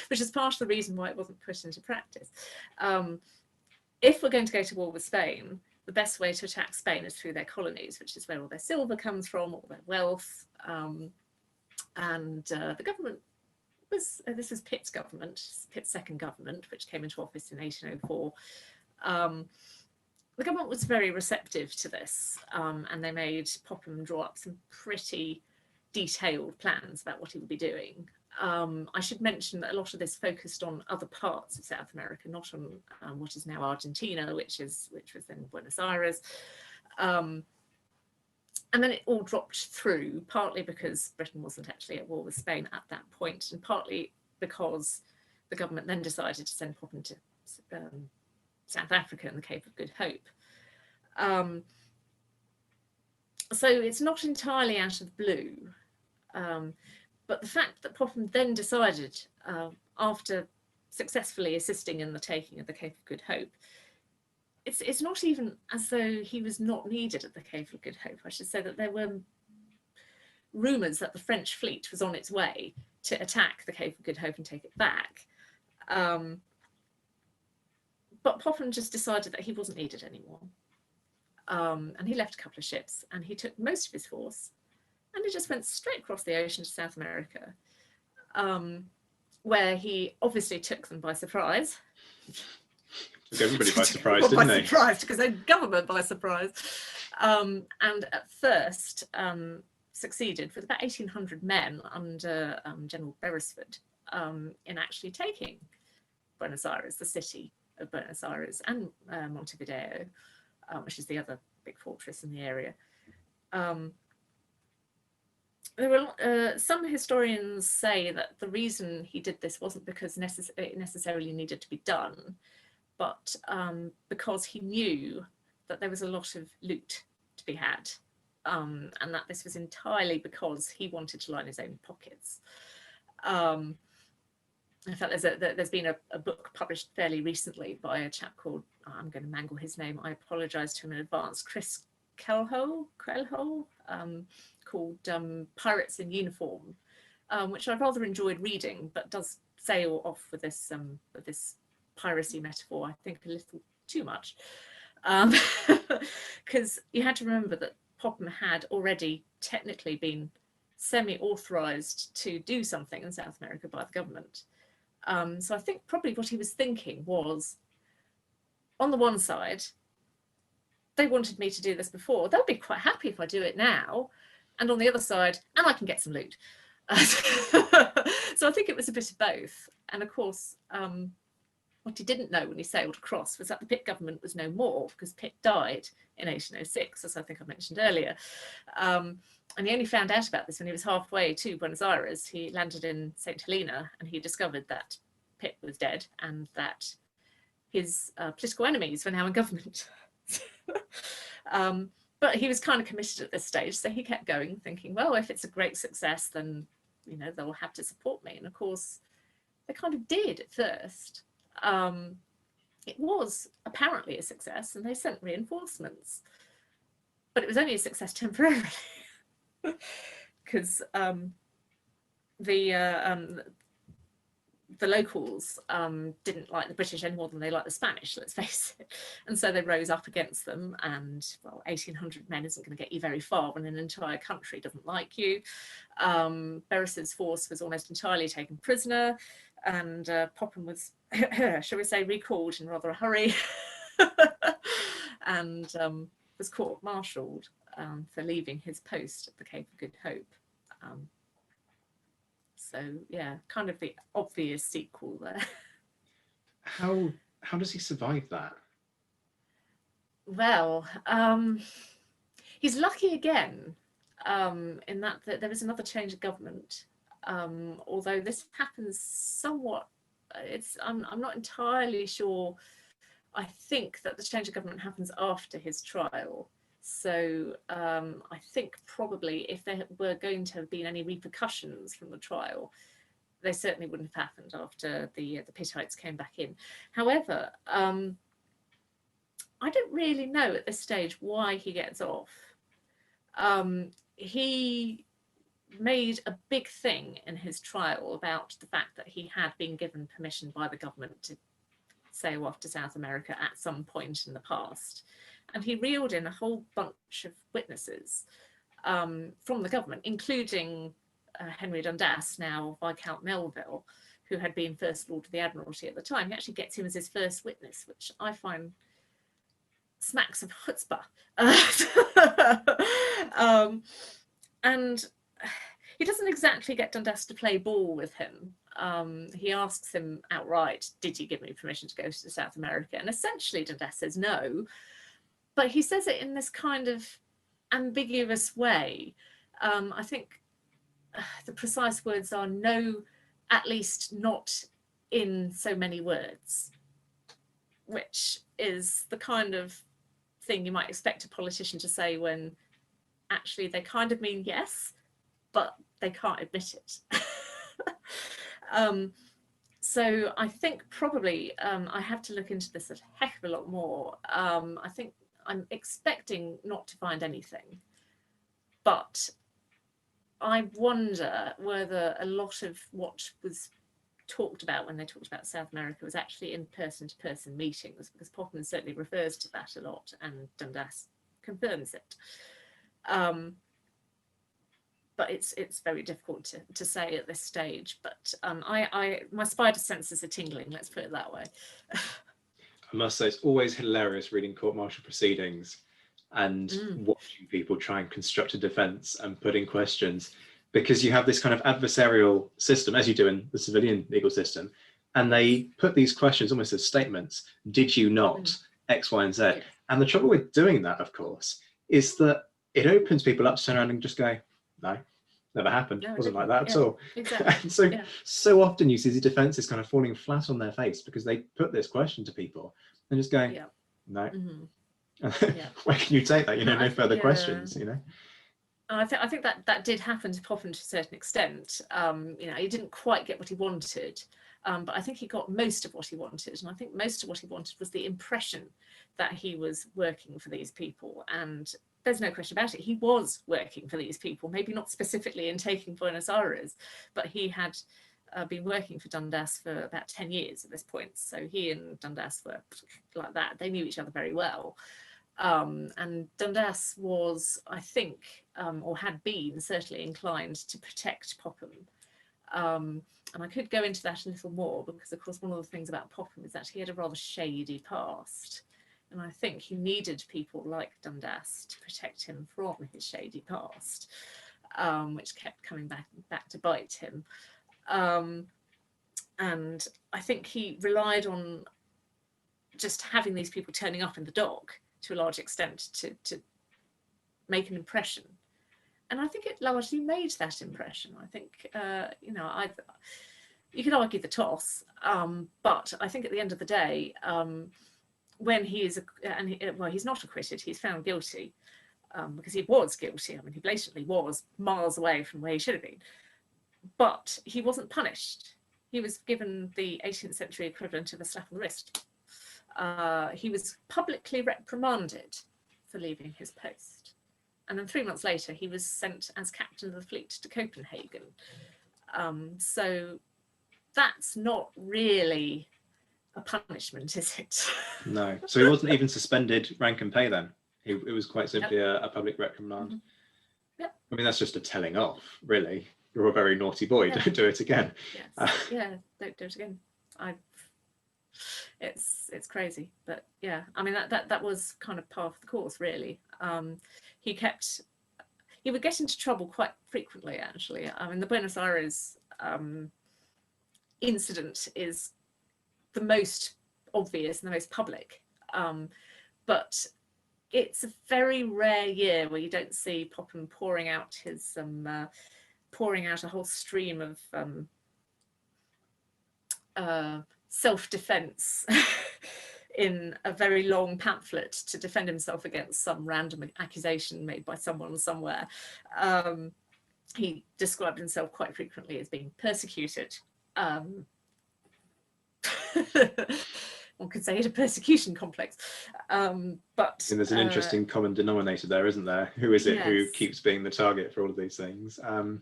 which is part of the reason why it wasn't put into practice. If we're going to go to war with Spain, the best way to attack Spain is through their colonies, which is where all their silver comes from, all their wealth. The government was, this is Pitt's government, Pitt's second government, which came into office in 1804. The government was very receptive to this, and they made Popham draw up some pretty detailed plans about what he would be doing. I should mention that a lot of this focused on other parts of South America, not on what is now Argentina, which was then Buenos Aires. And then it all dropped through, partly because Britain wasn't actually at war with Spain at that point, and partly because the government then decided to send Popham to South Africa and the Cape of Good Hope. So it's not entirely out of the blue. But the fact that Popham then decided, after successfully assisting in the taking of the Cape of Good Hope, it's not even as though he was not needed at the Cape of Good Hope. I should say that there were rumours that the French fleet was on its way to attack the Cape of Good Hope and take it back. But Popham just decided that he wasn't needed anymore. And he left a couple of ships, and he took most of his force, and he just went straight across the ocean to South America, where he obviously took them by surprise. Took everybody by surprise, didn't by they? surprise, because their government by surprise. And at first succeeded with about 1,800 men under General Beresford in actually taking Buenos Aires, the city of Buenos Aires, and Montevideo, which is the other big fortress in the area. There were some historians say that the reason he did this wasn't because it necessarily needed to be done, but because he knew that there was a lot of loot to be had, and that this was entirely because he wanted to line his own pockets. In fact, there's been a book published fairly recently by a chap called, I'm going to mangle his name, I apologise to him in advance, Chris Krelho, called Pirates in Uniform, which I rather enjoyed reading, but does sail off with this piracy metaphor, I think, a little too much. Because you had to remember that Popham had already technically been semi-authorised to do something in South America by the government. So I think probably what he was thinking was, on the one side, they wanted me to do this before. They'll be quite happy if I do it now. And on the other side, and I can get some loot. So I think it was a bit of both. And of course, what he didn't know when he sailed across was that the Pitt government was no more, because Pitt died in 1806, as I think I mentioned earlier. And he only found out about this when he was halfway to Buenos Aires. He landed in St. Helena, and he discovered that Pitt was dead and that his political enemies were now in government. But he was kind of committed at this stage, so he kept going, thinking, well, if it's a great success, then, you know, they'll have to support me. And of course, they kind of did at first. It was apparently a success, and they sent reinforcements. But it was only a success temporarily, because the locals didn't like the British any more than they liked the Spanish, let's face it. And so they rose up against them, and, well, 1,800 men isn't going to get you very far when an entire country doesn't like you. Beresford's force was almost entirely taken prisoner, and Popham was, shall we say, recalled in rather a hurry, and was court-martialed for leaving his post at the Cape of Good Hope. So yeah, kind of the obvious sequel there. How does he survive that? Well, he's lucky again, in that there is another change of government. Although this happens somewhat, I'm not entirely sure. I think that the change of government happens after his trial. So I think probably if there were going to have been any repercussions from the trial, they certainly wouldn't have happened after the Pittites came back in. However, I don't really know at this stage why he gets off. He made a big thing in his trial about the fact that he had been given permission by the government to sail off to South America at some point in the past. And he reeled in a whole bunch of witnesses from the government, including Henry Dundas, now Viscount Melville, who had been First Lord of the Admiralty at the time. He actually gets him as his first witness, which I find smacks of chutzpah. And he doesn't exactly get Dundas to play ball with him. He asks him outright, did you give me permission to go to South America? And essentially Dundas says no. But he says it in this kind of ambiguous way. I think the precise words are no, at least not in so many words, which is the kind of thing you might expect a politician to say when actually they kind of mean yes, but they can't admit it. So I think probably I have to look into this a heck of a lot more. I think I'm expecting not to find anything, but I wonder whether a lot of what was talked about when they talked about South America was actually in person-to-person meetings, because Popham certainly refers to that a lot, and Dundas confirms it. But it's very difficult to say at this stage. But my spider senses are tingling, let's put it that way. I must say, it's always hilarious reading court-martial proceedings and watching people try and construct a defence and put in questions, because you have this kind of adversarial system, as you do in the civilian legal system, and they put these questions almost as statements. Did you not X, Y, and Z? Yes. And the trouble with doing that, of course, is that it opens people up to turn around and just go, no, never happened. No, it wasn't like didn't. that at all. Exactly. And so often you see the defences kind of falling flat on their face because they put this question to people and just going, no. Where can you take that? No further questions, I think that did happen to Popham to a certain extent. He didn't quite get what he wanted, but I think he got most of what he wanted. And I think most of what he wanted was the impression that he was working for these people. And there's no question about it. He was working for these people, maybe not specifically in taking Buenos Aires, but he had been working for Dundas for about 10 years at this point. So he and Dundas were like that. They knew each other very well. And Dundas was, I think, or had been certainly inclined to protect Popham. And I could go into that a little more because, of course, one of the things about Popham is that he had a rather shady past. And I think he needed people like Dundas to protect him from his shady past, which kept coming back to bite him. And I think he relied on just having these people turning up in the dock to a large extent to make an impression. And I think it largely made that impression. I think, you could argue the toss, but I think at the end of the day, when he is, he's not acquitted, he's found guilty, because he was guilty. I mean, he blatantly was miles away from where he should have been, but he wasn't punished. He was given the 18th century equivalent of a slap on the wrist. He was publicly reprimanded for leaving his post. And then 3 months later, he was sent as captain of the fleet to Copenhagen. So that's not really a punishment, is it? No. So he wasn't even suspended rank and pay then? It was quite simply a public reprimand. Yep. I mean, that's just a telling off, really. You're a very naughty boy, don't do it again. Yes. Don't do it again. It's crazy, but yeah, I mean that was kind of par for the course, really. He would get into trouble quite frequently, actually. I mean, the Buenos Aires incident is the most obvious and the most public, but it's a very rare year where you don't see Popham pouring out a whole stream of self-defense in a very long pamphlet to defend himself against some random accusation made by someone somewhere. He described himself quite frequently as being persecuted. One could say he had a persecution complex. But and there's an interesting common denominator there, isn't there? Who is it who keeps being the target for all of these things? And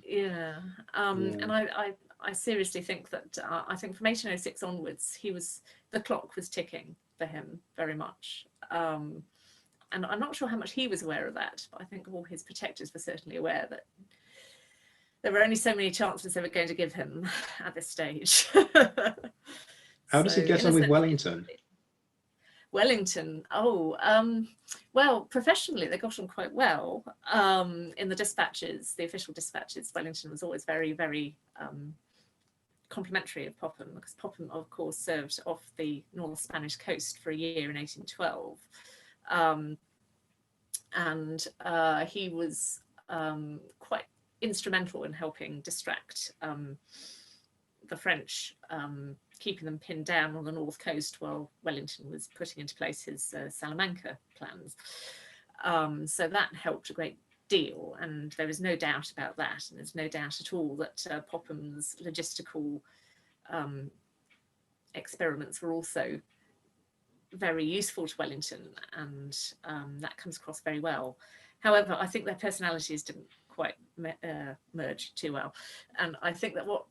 I seriously think that I think from 1806 onwards, the clock was ticking for him very much. And I'm not sure how much he was aware of that, but I think all his protectors were certainly aware that there were only so many chances they were going to give him at this stage. How does he get on with Wellington? Wellington, well, professionally they got on quite well. In the dispatches, the official dispatches, Wellington was always very, very complimentary of Popham, because Popham, of course, served off the North Spanish coast for a year in 1812. And he was quite instrumental in helping distract the French, keeping them pinned down on the north coast while Wellington was putting into place his Salamanca plans. So that helped a great deal, and there is no doubt about that, and there's no doubt at all that Popham's logistical experiments were also very useful to Wellington, and that comes across very well. However, I think their personalities didn't quite merge too well, and I think that what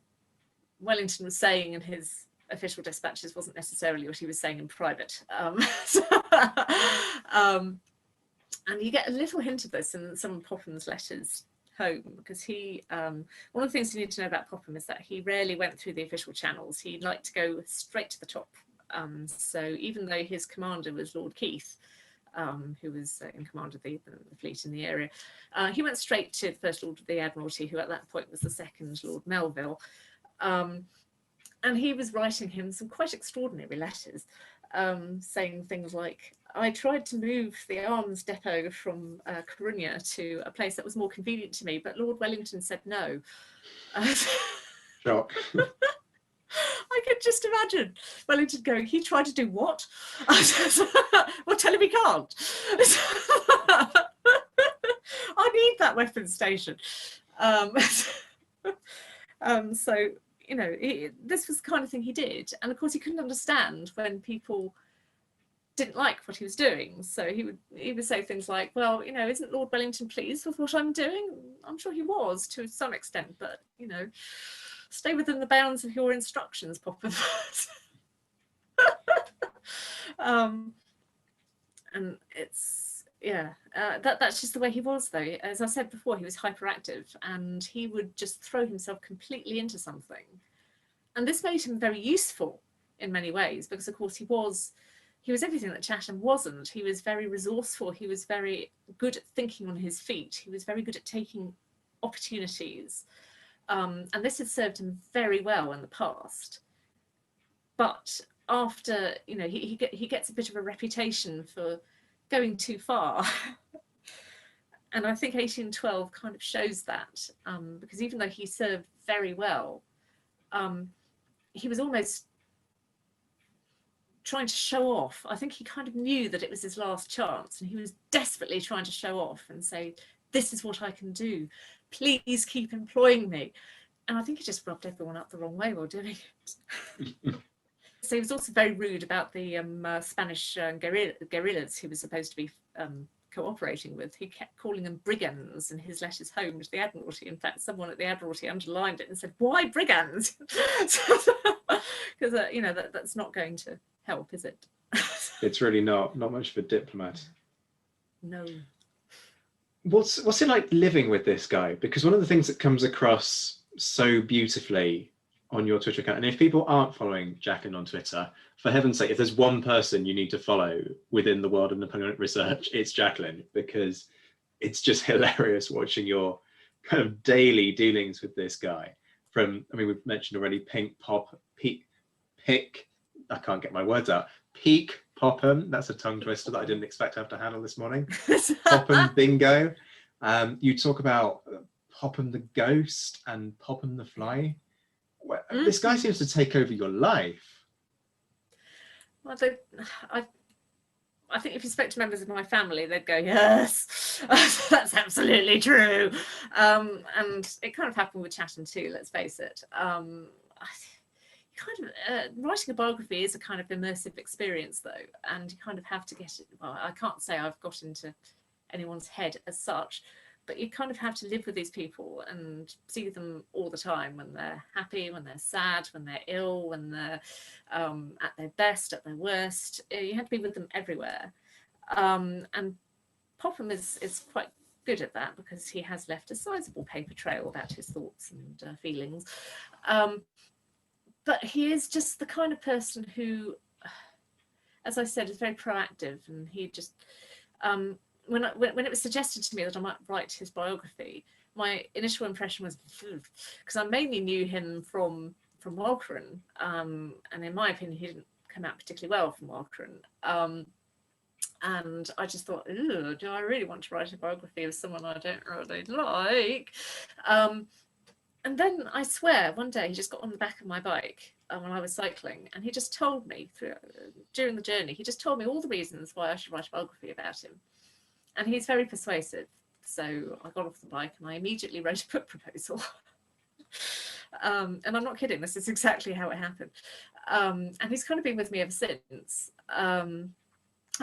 Wellington was saying in his official dispatches wasn't necessarily what he was saying in private. And you get a little hint of this in some of Popham's letters home, because he, one of the things you need to know about Popham is that he rarely went through the official channels. He liked to go straight to the top. So even though his commander was Lord Keith, who was in command of the fleet in the area, he went straight to the First Lord of the Admiralty, who at that point was the second Lord Melville. And he was writing him some quite extraordinary letters, saying things like, I tried to move the arms depot from Coruña to a place that was more convenient to me, but Lord Wellington said no. Shock. I could just imagine Wellington going, he tried to do what? Well, tell him he can't. I need that weapons station. So, you know, this was the kind of thing he did. And of course, he couldn't understand when people didn't like what he was doing. So he would say things like, well, you know, isn't Lord Wellington pleased with what I'm doing? I'm sure he was to some extent, but, you know, stay within the bounds of your instructions, Popham. And it's, yeah, that's just the way he was, though. As I said before, he was hyperactive, and he would just throw himself completely into something. And this made him very useful in many ways, because, of course, he was everything that Chatham wasn't. He was very resourceful. He was very good at thinking on his feet. He was very good at taking opportunities. And this had served him very well in the past. But after, you know, he gets a bit of a reputation for going too far. And I think 1812 kind of shows that, because even though he served very well, he was almost trying to show off. I think he kind of knew that it was his last chance, and he was desperately trying to show off and say, this is what I can do. Please keep employing me. And I think he just rubbed everyone up the wrong way while doing it. So he was also very rude about the Spanish guerrillas he was supposed to be cooperating with. He kept calling them brigands in his letters home to the Admiralty. In fact, someone at the Admiralty underlined it and said, why brigands? Because, you know, that's not going to help, is it? It's really not much of a diplomat. No. What's it like living with this guy? Because one of the things that comes across so beautifully on your Twitter account, and if people aren't following Jacqueline on Twitter, for heaven's sake, if there's one person you need to follow within the world of Napoleonic research, it's Jacqueline, because it's just hilarious watching your kind of daily dealings with this guy. From, I mean, we've mentioned already Pick, I can't get my words out. Peak Popham, that's a tongue twister that I didn't expect to have to handle this morning. Popham bingo. You talk about Popham the ghost and Popham the fly. This guy seems to take over your life. Well, I think if you spoke to members of my family, they'd go, yes, that's absolutely true. And it kind of happened with Chatham too, let's face it. Writing a biography is a kind of immersive experience, though, and you kind of have to get it. Well, I can't say I've got into anyone's head as such, but you kind of have to live with these people and see them all the time, when they're happy, when they're sad, when they're ill, when they're at their best, at their worst. You have to be with them everywhere. And Popham is quite good at that, because he has left a sizable paper trail about his thoughts and feelings. But he is just the kind of person who, as I said, is very proactive. And he just, when it was suggested to me that I might write his biography, my initial impression was, because I mainly knew him from Walcheren, and in my opinion, he didn't come out particularly well from Walcheren. And I just thought, do I really want to write a biography of someone I don't really like? And then I swear, one day he just got on the back of my bike when I was cycling, and he just told me during the journey, he just told me all the reasons why I should write a biography about him. And he's very persuasive. So I got off the bike and I immediately wrote a book proposal. And I'm not kidding, this is exactly how it happened. And he's kind of been with me ever since. I've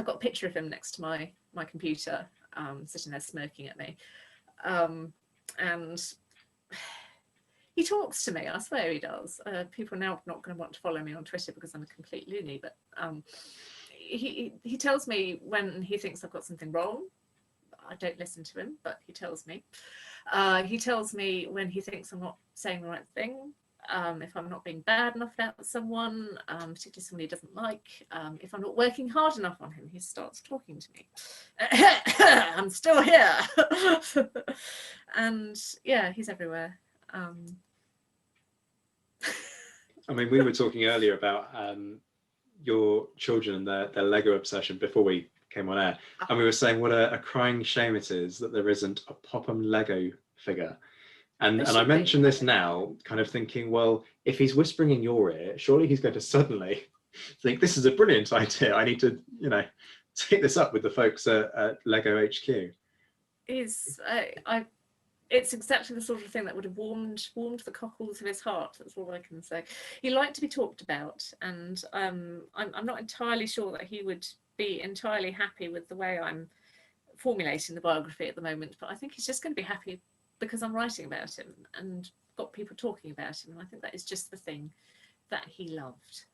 got a picture of him next to my computer, sitting there smirking at me. And he talks to me, I swear he does. People are now not going to want to follow me on Twitter because I'm a complete loony, but he tells me when he thinks I've got something wrong, I don't listen to him, but he tells me. He tells me when he thinks I'm not saying the right thing, if I'm not being bad enough about someone, particularly someone he doesn't like, if I'm not working hard enough on him, he starts talking to me. I'm still here. And yeah, he's everywhere. I mean, we were talking earlier about your children and their Lego obsession before we came on air, and we were saying what a crying shame it is that there isn't a Popham Lego figure. And I mention this now, kind of thinking, well, if he's whispering in your ear, surely he's going to suddenly think, this is a brilliant idea. I need to, take this up with the folks at Lego HQ. It's exactly the sort of thing that would have warmed the cockles of his heart. That's all I can say. He liked to be talked about, and I'm not entirely sure that he would be entirely happy with the way I'm formulating the biography at the moment, but I think he's just going to be happy because I'm writing about him and got people talking about him, and I think that is just the thing that he loved.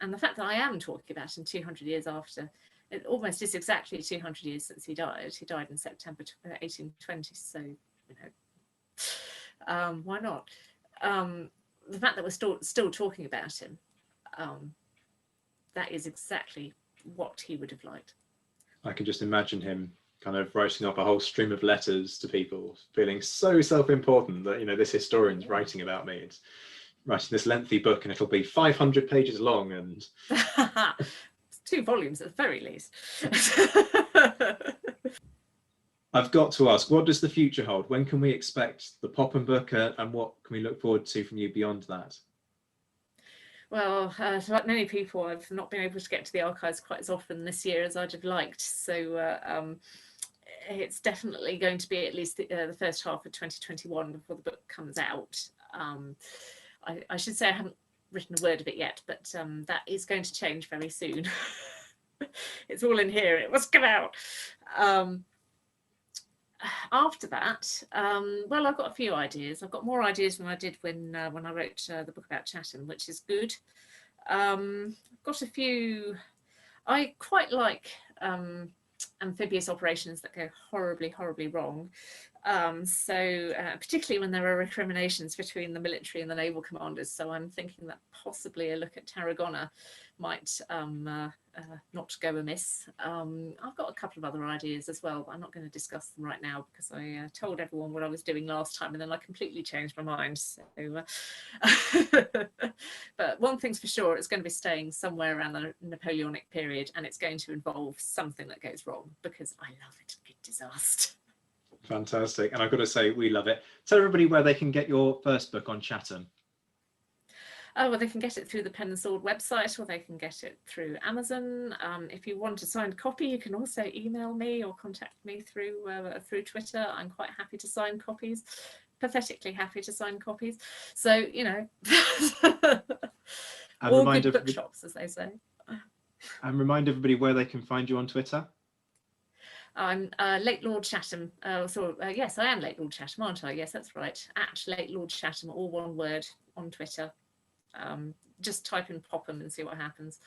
And the fact that I am talking about him 200 years after, it almost is exactly 200 years since he died. He died in September 1820, so, why not? The fact that we're still talking about him, that is exactly what he would have liked. I can just imagine him kind of writing up a whole stream of letters to people, feeling so self-important that, this historian's writing about me. It's writing this lengthy book and it'll be 500 pages long and... 2 volumes at the very least. I've got to ask, what does the future hold? When can we expect the Popham book and what can we look forward to from you beyond that? Well, like many people, I've not been able to get to the archives quite as often this year as I'd have liked. So it's definitely going to be at least the first half of 2021 before the book comes out. I should say I haven't written a word of it yet, but that is going to change very soon. It's all in here. It must come out. After that, well, I've got a few ideas. I've got more ideas than I did when I wrote the book about Chatham, which is good. I've got a few. I quite like amphibious operations that go horribly, horribly wrong. So particularly when there are recriminations between the military and the naval commanders. So I'm thinking that possibly a look at Tarragona might not go amiss. I've got a couple of other ideas as well, but I'm not going to discuss them right now because I told everyone what I was doing last time and then I completely changed my mind. So, but one thing's for sure, it's going to be staying somewhere around the Napoleonic period, and it's going to involve something that goes wrong because I love it, a good disaster. Fantastic. And I've got to say, we love it. Tell everybody where they can get your first book on Chatham. Well, they can get it through the Pen and Sword website, or they can get it through Amazon. If you want a signed copy, you can also email me or contact me through Twitter. I'm quite happy to sign copies, pathetically happy to sign copies. So, all good bookshops, as they say. And remind everybody where they can find you on Twitter. I'm Late Lord Chatham. Yes, I am Late Lord Chatham, aren't I? Yes, that's right. At Late Lord Chatham, all one word, on Twitter. Just type in Popham and see what happens.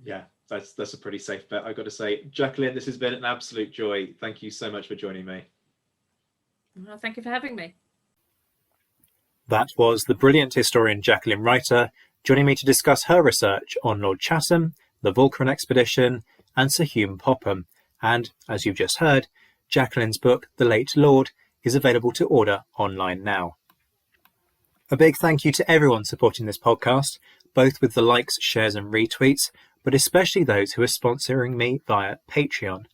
Yeah, that's a pretty safe bet, I've got to say. Jacqueline, this has been an absolute joy. Thank you so much for joining me. Well, thank you for having me. That was the brilliant historian Jacqueline Reiter joining me to discuss her research on Lord Chatham, the Walcheren expedition, and Sir Home Popham. And, as you've just heard, Jacqueline's book, The Late Lord, is available to order online now. A big thank you to everyone supporting this podcast, both with the likes, shares and retweets, but especially those who are sponsoring me via Patreon.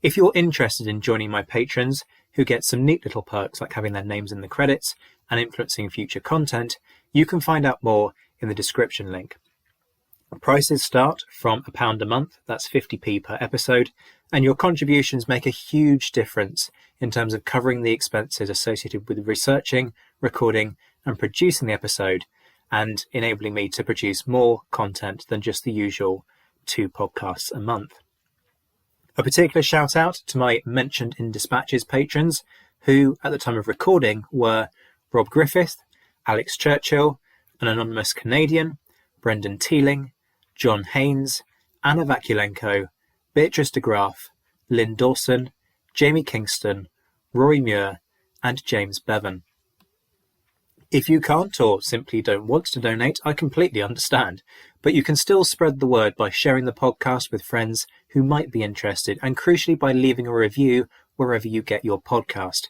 If you're interested in joining my patrons, who get some neat little perks like having their names in the credits and influencing future content, you can find out more in the description link. Prices start from £1 a month, that's 50p per episode, and your contributions make a huge difference in terms of covering the expenses associated with researching, recording and producing the episode, and enabling me to produce more content than just the usual 2 podcasts a month. A particular shout out to my Mentioned in Dispatches patrons, who at the time of recording were Rob Griffith, Alex Churchill, an anonymous Canadian, Brendan Teeling, John Haynes, Anna Vakulenko, Beatrice de Graaf, Lynn Dawson, Jamie Kingston, Rory Muir, and James Bevan. If you can't or simply don't want to donate, I completely understand, but you can still spread the word by sharing the podcast with friends who might be interested, and crucially by leaving a review wherever you get your podcast.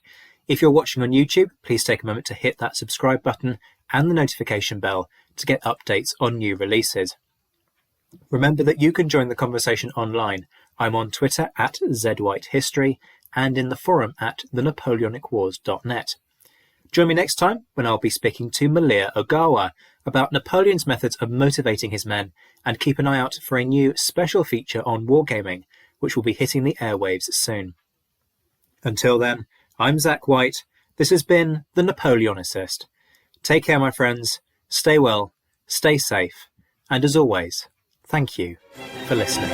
If you're watching on YouTube, please take a moment to hit that subscribe button and the notification bell to get updates on new releases. Remember that you can join the conversation online. I'm on Twitter at ZWhiteHistory and in the forum at thenapoleonicwars.net. Join me next time when I'll be speaking to Malia Ogawa about Napoleon's methods of motivating his men, and keep an eye out for a new special feature on wargaming, which will be hitting the airwaves soon. Until then, I'm Zach White. This has been The Napoleonicist. Take care, my friends. Stay well, stay safe, and as always, thank you for listening.